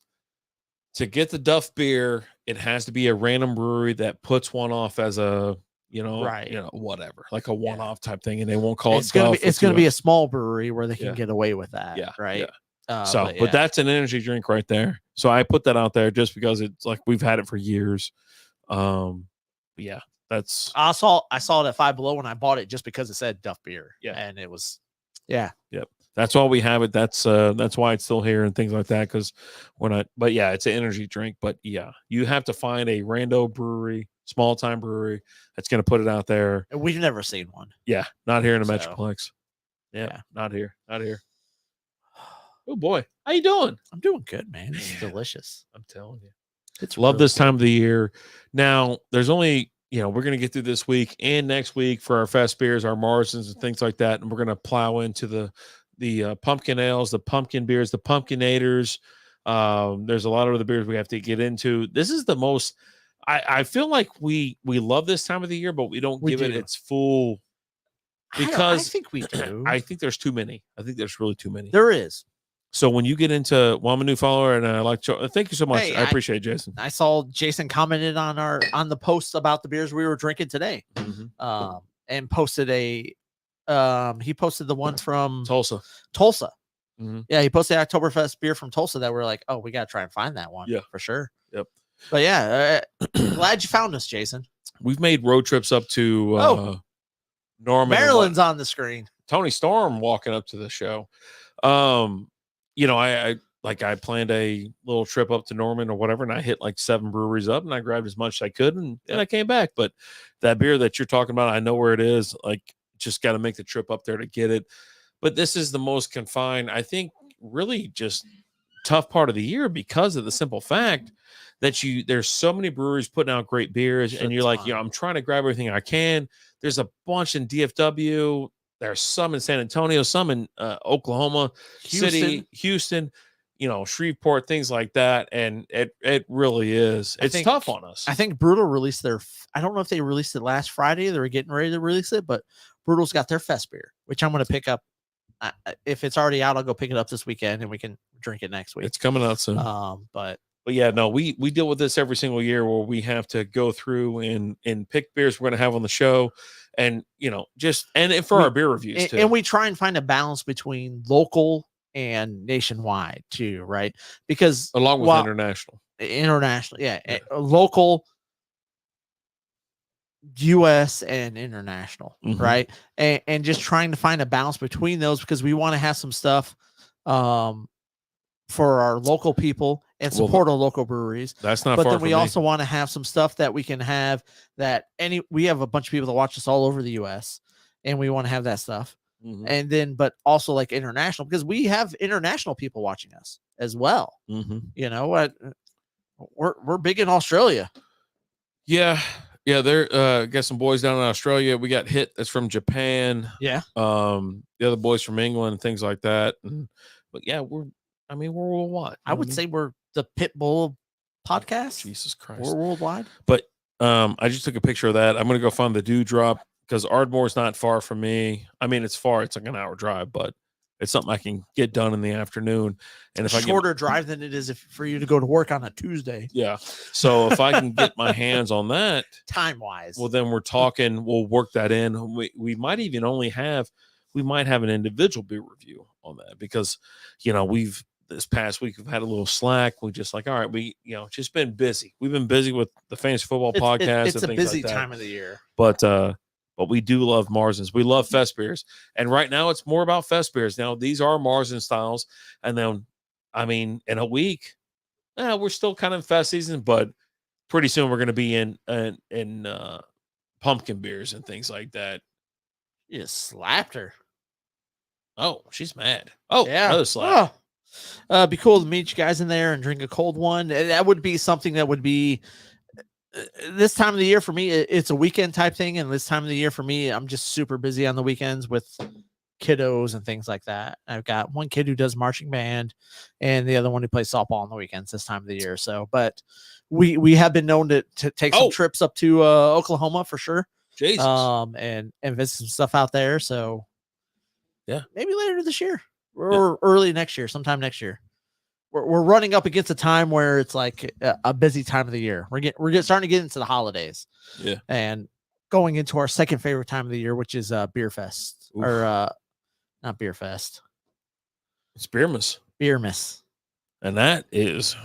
to get the Duff beer, it has to be a random brewery that puts one off as a whatever, like a one-off type thing, and they won't call it Duff. It's going to be a small brewery where they can get away with that. Yeah. Right. Yeah. But that's an energy drink right there. So I put that out there just because it's like we've had it for years. Yeah, that's. I saw it at Five Below when I bought it just because it said Duff beer. Yeah, and it was. Yeah. Yep. That's why we have it. That's why it's still here and things like that. Because but yeah, it's an energy drink. But yeah, you have to find a rando brewery, small time brewery that's going to put it out there. We've never seen one. Yeah, not here in the Metroplex. Yeah, not here. Oh boy, how you doing? I'm doing good, man. It's delicious. I'm telling you, it's love this time of the year. Now, there's only we're going to get through this week and next week for our fest beers, our Marsons and things like that, and we're going to plow into the pumpkin ales, the pumpkin beers, the pumpkinators. There's a lot of other beers we have to get into. This is the most. I feel like we love this time of the year, but we don't give it its full. Because I think we do. I think there's too many. I think there's really too many. There is. So when you get into, I'm a new follower, and I like to. Thank you so much. I appreciate it, Jason. I saw Jason commented on the post about the beers we were drinking today, and posted he posted the one from Tulsa. Mm-hmm. Yeah, he posted the Oktoberfest beer from Tulsa that we're like, oh, we got to try and find that one. Yeah, for sure. Yep. But yeah, glad you found us, Jason. We've made road trips up to Norman. Maryland's on the screen. Tony Storm walking up to the show. I planned a little trip up to Norman or whatever, and I hit like 7 breweries up, and I grabbed as much as I could, and I came back. But that beer that you're talking about, I know where it is. Like, just got to make the trip up there to get it. But this is the most confined, I think, really just tough part of the year because of the simple fact that there's so many breweries putting out great beers, and you're like, I'm trying to grab everything I can. There's a bunch in DFW. There's some in San Antonio, some in Oklahoma City, Houston, Shreveport, things like that. And it really is. It's tough on us. I think Brutal released I don't know if they released it last Friday. They were getting ready to release it, but Brutal's got their fest beer, which I'm going to pick up. If it's already out, I'll go pick it up this weekend and we can drink it next week. It's coming out soon. But yeah, no, we deal with this every single year where we have to go through and pick beers we're going to have on the show. And, for our beer reviews too. And we try and find a balance between local and nationwide too, right? Because along with international, yeah. Local, US and international, right? And just trying to find a balance between those, because we want to have some stuff for our local people and support our local breweries. That's not but far then we from also want to have some stuff that we can have we have a bunch of people that watch us all over the US, and we want to have that stuff. And then, but also like international, because we have international people watching us as well. You know what? We're big in Australia. Yeah. Yeah. There, got some boys down in Australia. We got Hit that's from Japan. Yeah. The other boys from England and things like that. But yeah, we're worldwide. I would say we're the Pitbull podcast. Jesus Christ. We're worldwide. But I just took a picture of that. I'm going to go find the Dewdrop, because Ardmore's not far from me. I mean, it's far. It's like an hour drive, but it's something I can get done in the afternoon. And if shorter drive than it is for you to go to work on a Tuesday. Yeah. So if I can get my hands on that time wise, well, then we'll work that in. We might even have an individual beer review on that, because, this past week we've had a little slack. We just all right, we, just been busy. We've been busy with the fantasy football podcast. It's a busy time of the year, but we do love Marzens. We love fest beers. And right now it's more about fest beers. Now these are Marzen styles. And then, in a week, we're still kind of in fest season, but pretty soon we're going to be in pumpkin beers and things like that. You just slapped her. Oh, she's mad. Oh, yeah. Another slap. It'd be cool to meet you guys in there and drink a cold one. That would be something that would be this time of the year for me. It's a weekend type thing. And this time of the year for me, I'm just super busy on the weekends with kiddos and things like that. I've got one kid who does marching band and the other one who plays softball on the weekends this time of the year. So, but we have been known to take some trips up to Oklahoma for sure. Jesus. And visit some stuff out there. So yeah, maybe later this year or early next year, sometime next year. We're running up against a time where it's like a busy time of the year. We're starting to get into the holidays. Yeah. And going into our second favorite time of the year, which is Beer Fest. Oof. Or not Beer Fest. It's Beermas. Beermas. And that is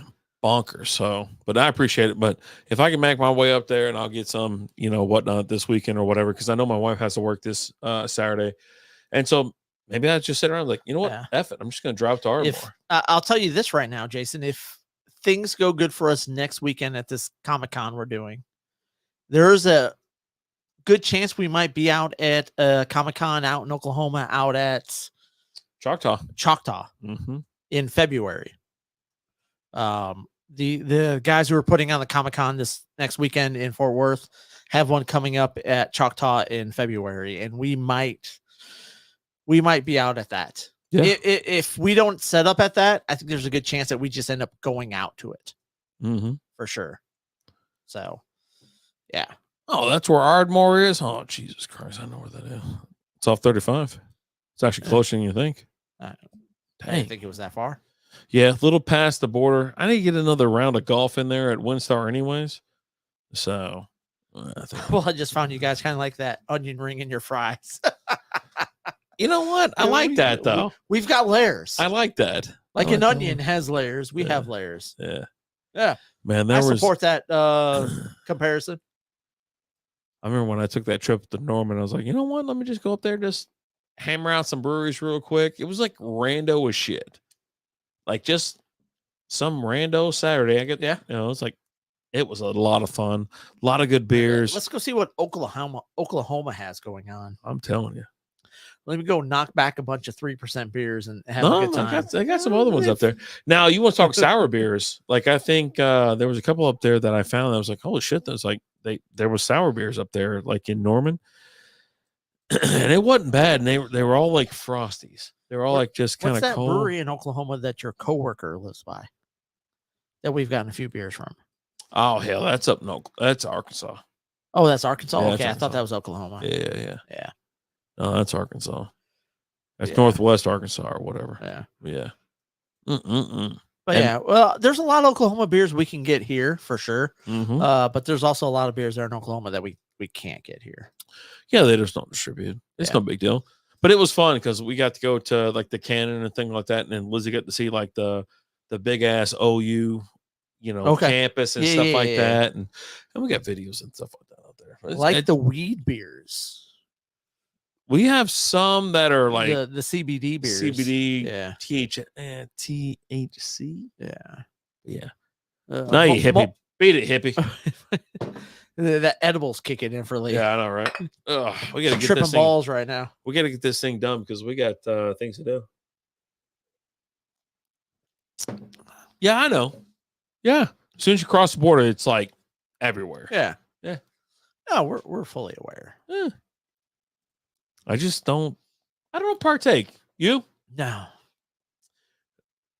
bonkers. So, but I appreciate it. But if I can make my way up there and I'll get some, whatnot this weekend or whatever, because I know my wife has to work this Saturday. And so maybe I just sit around like, you know what? Yeah. F it. I'm just going to drive to Ardmore. I'll tell you this right now, Jason, if things go good for us next weekend at this Comic-Con we're doing, there's a good chance we might be out at Comic-Con out in Oklahoma, out at Choctaw in February. The guys who are putting on the Comic-Con this next weekend in Fort Worth have one coming up at Choctaw in February, and we might be out at that. Yeah. If we don't set up at that, I think there's a good chance that we just end up going out to it for sure. So, yeah. Oh, that's where Ardmore is. Oh, Jesus Christ. I know where that is. It's off 35. It's actually closer than you think. I didn't think it was that far. Yeah. A little past the border. I need to get another round of golf in there at WinStar anyways. So, I just found you guys kind of like that onion ring in your fries. You know what? I like that though. We've got layers. I like that. Like an onion has layers. We have layers. Yeah. Yeah. Man, I support that comparison. I remember when I took that trip to Norman, I was like, you know what? Let me just go up there, just hammer out some breweries real quick. It was like rando as shit. Like just some rando Saturday. It's like, it was a lot of fun. A lot of good beers. Let's go see what Oklahoma has going on. I'm telling you. Let me go knock back a bunch of 3% beers and have a good time. I got some other ones up there. Now, you want to talk sour beers? Like, I think there was a couple up there that I found that was like, holy shit, that was like there was sour beers up there, like in Norman. And it wasn't bad. And they were all like Frosties. They were all like just kind of cold. What's that brewery in Oklahoma that your coworker lives by? That we've gotten a few beers from. Oh, hell, that's that's Arkansas. Oh, that's Arkansas? Yeah, okay, Arkansas. I thought that was Oklahoma. Yeah. Yeah. No, that's Arkansas. That's Northwest Arkansas or whatever. Yeah. But well, there's a lot of Oklahoma beers we can get here for sure. Mm-hmm. But there's also a lot of beers there in Oklahoma that we can't get here. Yeah, they just don't distribute. It's no big deal. But it was fun because we got to go to like the Cannon and thing like that, and then Lizzie got to see like the big ass OU, campus and stuff like that, and we got videos and stuff like that out there. The weed beers. We have some that are like the CBD beers. CBD, THC. Yeah. No, you hippie. Beat it, hippie. That edible's kicking in for Lee. Yeah, I know, right? We gotta get tripping this thing, balls right now. We gotta get this thing done because we got things to do. Yeah, I know. Yeah. As soon as you cross the border, it's like everywhere. Yeah. No, we're fully aware. I don't partake. You? No.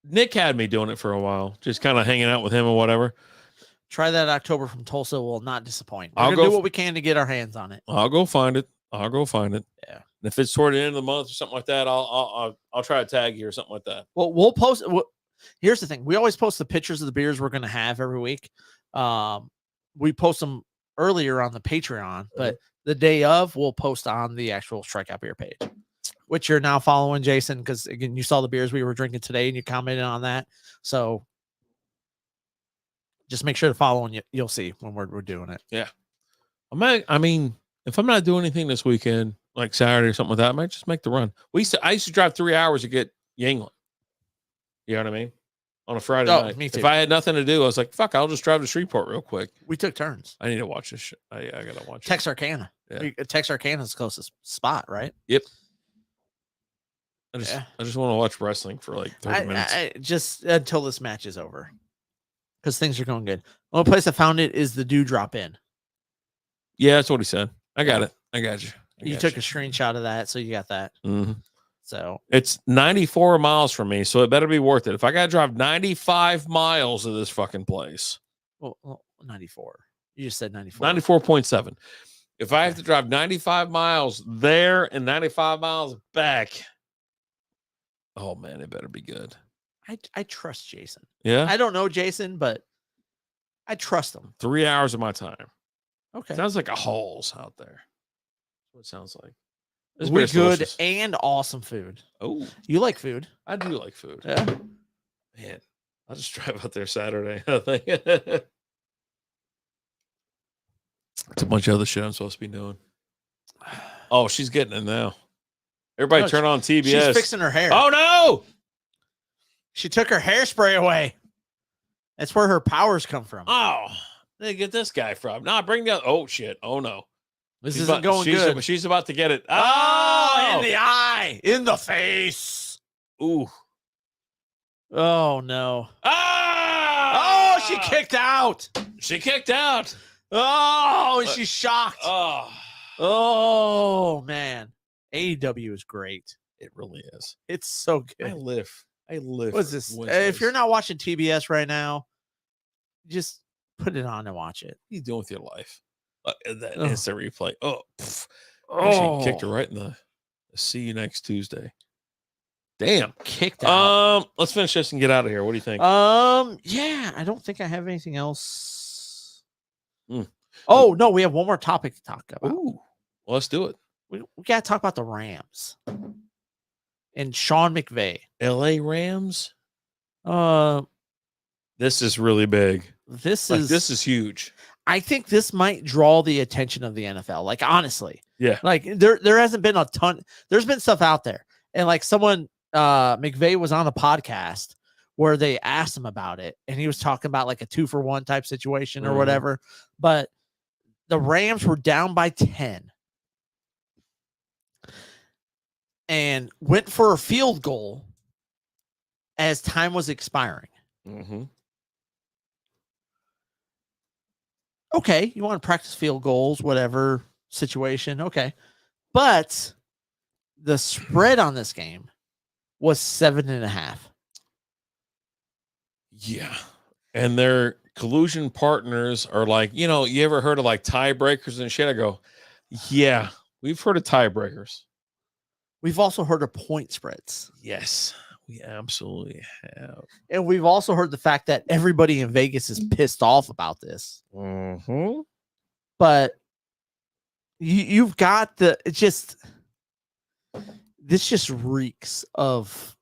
Nick had me doing it for a while, just kind of hanging out with him or whatever. Try that October from Tulsa will not disappoint. We're gonna do what we can to get our hands on it. I'll go find it. Yeah. And if it's toward the end of the month or something like that, I'll try to tag you or something like that. Well, we'll post. Here's the thing: we always post the pictures of the beers we're gonna have every week. We post them earlier on the Patreon, but the day of, we'll post on the actual Strikeout Beer page, which you're now following, Jason, because again, you saw the beers we were drinking today and you commented on that. So just make sure to follow and you'll see when we're doing it. Yeah. I mean, if I'm not doing anything this weekend, like Saturday or something like that, I might just make the run. I used to drive 3 hours to get Yingling. You know what I mean? On a Friday night. Me too. If I had nothing to do, I was like, fuck, I'll just drive to Shreveport real quick. We took turns. I need to watch this shit. I gotta watch Texarkana. Yeah. Texarkana's the closest spot, right? Yep. I just want to watch wrestling for like 30 minutes. Just until this match is over. Because things are going good. The only place I found it is the Dewdrop Inn. Yeah, that's what he said. I got it. I got you. You took a screenshot of that, so you got that. Mm-hmm. So it's 94 miles from me, so it better be worth it. If I got to drive 95 miles of this fucking place. Well, 94. You just said 94. 94.7. If I have to drive 95 miles there and 95 miles back, oh man, it better be good. I trust Jason. Yeah. I don't know Jason, but I trust him. 3 hours of my time. Okay. Sounds like a halls out there. That's what it sounds like. We're good and awesome food. Oh, you like food? I do like food. Yeah. Man, I'll just drive out there Saturday. I think it's a bunch of other shit I'm supposed to be doing. Oh, she's getting it now. Everybody turn on TBS. She's fixing her hair. Oh no! She took her hairspray away. That's where her powers come from. Oh, they get this guy from. Nah, bring the other. Oh shit! Oh no. This isn't going good. She's about to get it. Oh, in the eye, in the face. Ooh. Oh no. Oh, she kicked out. She kicked out. Oh, and she's shocked. Oh, man. AEW is great. It really is. It's so good. I live. What's this? If you're not watching TBS right now, just put it on and watch it. What are you doing with your life? That instant replay. She kicked her right in the see you next Tuesday. Damn. Kicked out. Let's finish this and get out of here. What do you think? Yeah, I don't think I have anything else. Oh, no, we have one more topic to talk about. Ooh. Well, let's do it. We got to talk about the Rams and Sean McVay. LA Rams? This is really big. This is huge. I think this might draw the attention of the NFL. Like, honestly, Yeah. Like there hasn't been a ton. There's been stuff out there, and like someone McVay was on a podcast where they asked him about it, and he was talking about like a 2-for-1 type situation or whatever. But the Rams were down by 10 and went for a field goal as time was expiring. Okay, you want to practice field goals, whatever situation. Okay. But the spread on this game was 7.5. Yeah. And their collusion partners are like, you ever heard of like tiebreakers and shit? I go, yeah, we've heard of tiebreakers. We've also heard of point spreads. Yes, we absolutely have. And we've also heard the fact that everybody in Vegas is pissed off about this. But you've got this just reeks of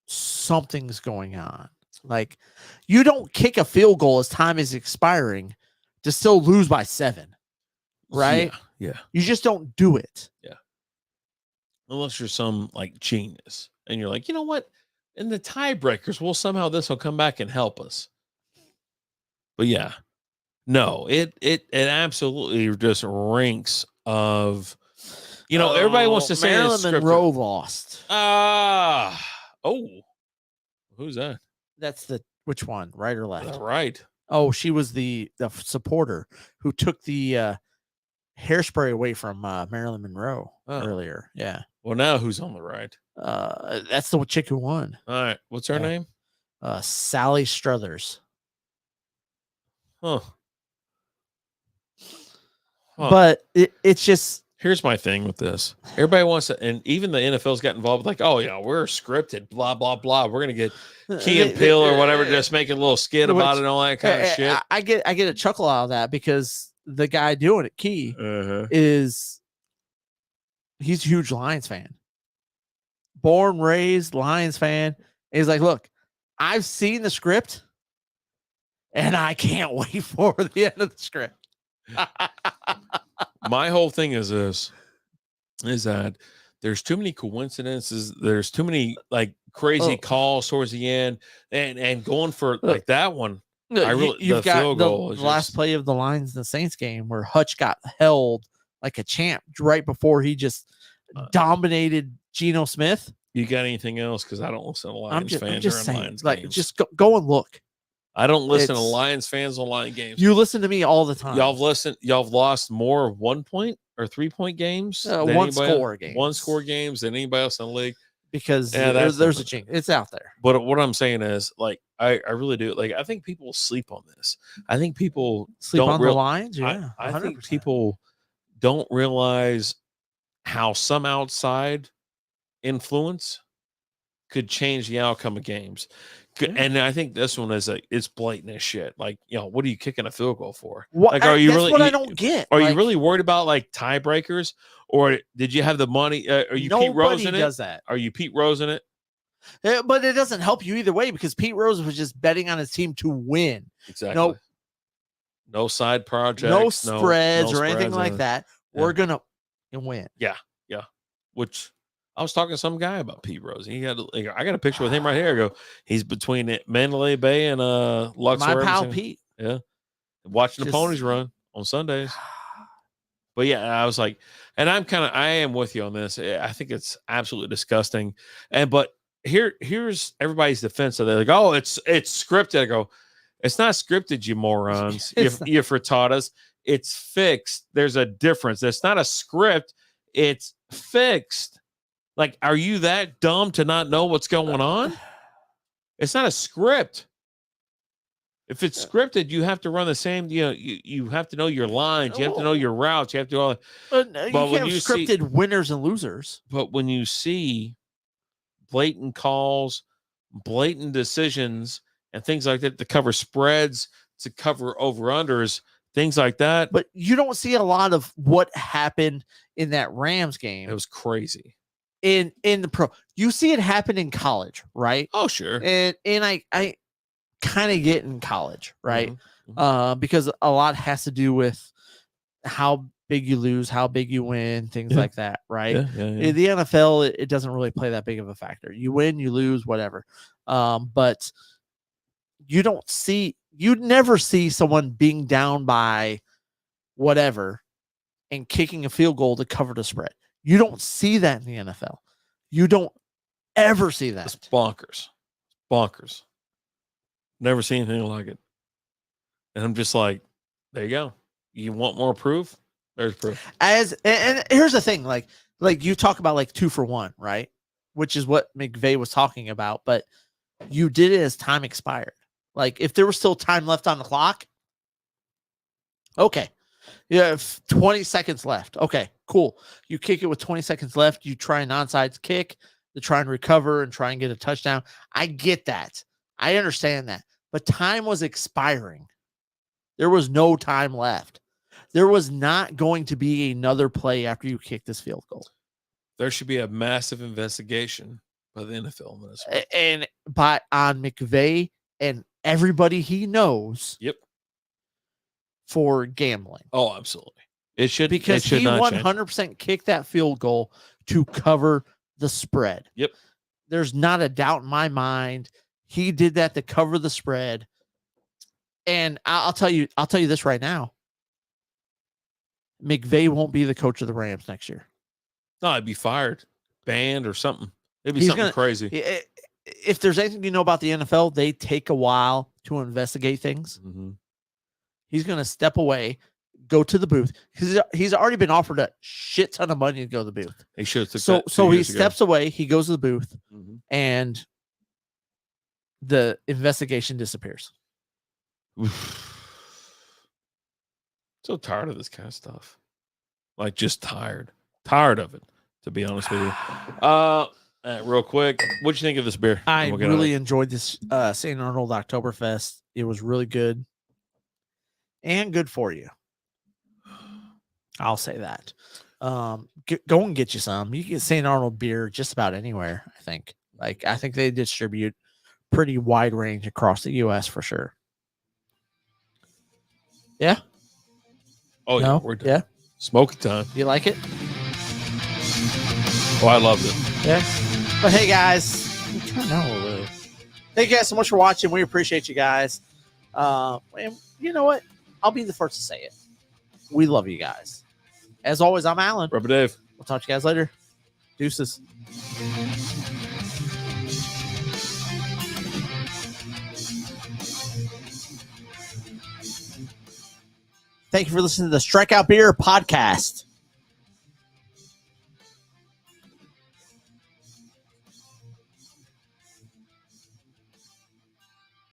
something's going on. Like, you don't kick a field goal as time is expiring to still lose by 7, right? Yeah. You just don't do it. Yeah. Unless you're some like genius and you're like, you know what? In the tiebreakers, this will come back and help us. But yeah, no, it absolutely just reeks of, everybody wants to say Marilyn Monroe lost. Who's that? That's which one? Right or left? Right. Oh, she was the supporter who took the hairspray away from Marilyn Monroe earlier. Yeah. Well, now who's on the right? That's the chick who won. All right. What's her name? Sally Struthers. Huh. But it's just. Here's my thing with this. Everybody wants to, and even the NFL's got involved. Like, oh yeah, we're scripted. Blah blah blah. We're gonna get Key and Peele or whatever, just making a little skit about it and all that kind of shit. I get a chuckle out of that because the guy doing it, Key, he's a huge Lions fan. Born, raised Lions fan. He's like, look, I've seen the script, and I can't wait for the end of the script. My whole thing is that there's too many coincidences. There's too many like crazy calls towards the end, and going for like that one. You've got the last play of the Lions and the Saints game where Hutch got held like a champ right before he just dominated Geno Smith. You got anything else? Because I don't listen to Lions fans. I'm just saying, Lions like, games. just go and look. I don't listen to Lions fans on Lions games. You listen to me all the time. Y'all have lost more 1 point or 3 point games, one score games than anybody else in the league. Because there's a change. It's out there. But what I'm saying is, like, I really do. Like, I think people sleep on this. I think people sleep on the Lions. Yeah, I think people don't realize how some outside influence could change the outcome of games. And I think this one is it's blatant as shit. Like, what are you kicking a field goal for? Like, are you that's really? What I don't get. Are you really worried about like tiebreakers, or did you have the money? Are you Pete Rose in it? Nobody does that. Are you Pete Rose in it? But it doesn't help you either way because Pete Rose was just betting on his team to win. Exactly. No side projects, no spreads or anything like that. Yeah. We're gonna win. Yeah. Which. I was talking to some guy about Pete Rose. I got a picture with him right here. I go, he's between Mandalay Bay and Luxor. My pal Pete. Yeah. Watching the ponies run on Sundays. But yeah, I was like, and I am with you on this. I think it's absolutely disgusting. But here's everybody's defense of it. Like, oh, it's scripted. I go, it's not scripted, you morons. you frittatas. It's fixed. There's a difference. It's not a script. It's fixed. Like, are you that dumb to not know what's going on? It's not a script. If it's scripted, you have to run the same. You have to know your lines. You have to know your routes. You have to go. But you can't have scripted winners and losers. But when you see blatant calls, blatant decisions, and things like that to cover spreads, to cover over-unders, things like that. But you don't see a lot of what happened in that Rams game. It was crazy. In the pro, you see it happen in college, right? Oh, sure. And I kind of get in college, right? Mm-hmm. because a lot has to do with how big you lose, how big you win, things like that, right? In the NFL, it doesn't really play that big of a factor. You win, you lose, whatever. But you'd never see someone being down by whatever and kicking a field goal to cover the spread. You don't see that in the NFL. You don't ever see that. It's bonkers. Never seen anything like it. And I'm just like, there you go. You want more proof? There's proof. And here's the thing, like you talk about like 2-for-1, right? Which is what McVay was talking about, but you did it as time expired. Like if there was still time left on the clock, okay. You have 20 seconds left. Okay, cool. You kick it with 20 seconds left. You try an onside kick to try and recover and try and get a touchdown. I get that. I understand that. But time was expiring. There was no time left. There was not going to be another play after you kick this field goal. There should be a massive investigation by the NFL on McVay and everybody he knows. Yep. For gambling. Oh, absolutely. It should, because he 100% kicked that field goal to cover the spread. Yep. There's not a doubt in my mind. He did that to cover the spread. And I'll tell you this right now. McVay won't be the coach of the Rams next year. No, I'd be fired, banned, or something. It'd be something crazy. If there's anything you know about the NFL, they take a while to investigate things. Mm-hmm. He's going to step away, go to the booth. He's already been offered a shit ton of money to go to the booth. He should have So he steps away. He goes to the booth, and the investigation disappears. So tired of this kind of stuff. Like just tired of it. To be honest with you. Real quick, what'd you think of this beer? I really enjoyed this St. Arnold Oktoberfest. It was really good. And good for you. I'll say that. Go and get you some. You can get St. Arnold beer just about anywhere, I think. I think they distribute pretty wide range across the U.S. for sure. Yeah? Oh, yeah. No? We're done. Yeah? Smoking time. You like it? Oh, I loved it. Yeah. But hey, guys. Thank you guys so much for watching. We appreciate you guys. And you know what? I'll be the first to say it. We love you guys. As always, I'm Alan. Rubber Dave. We'll talk to you guys later. Deuces. Thank you for listening to the Strikeout Beer podcast.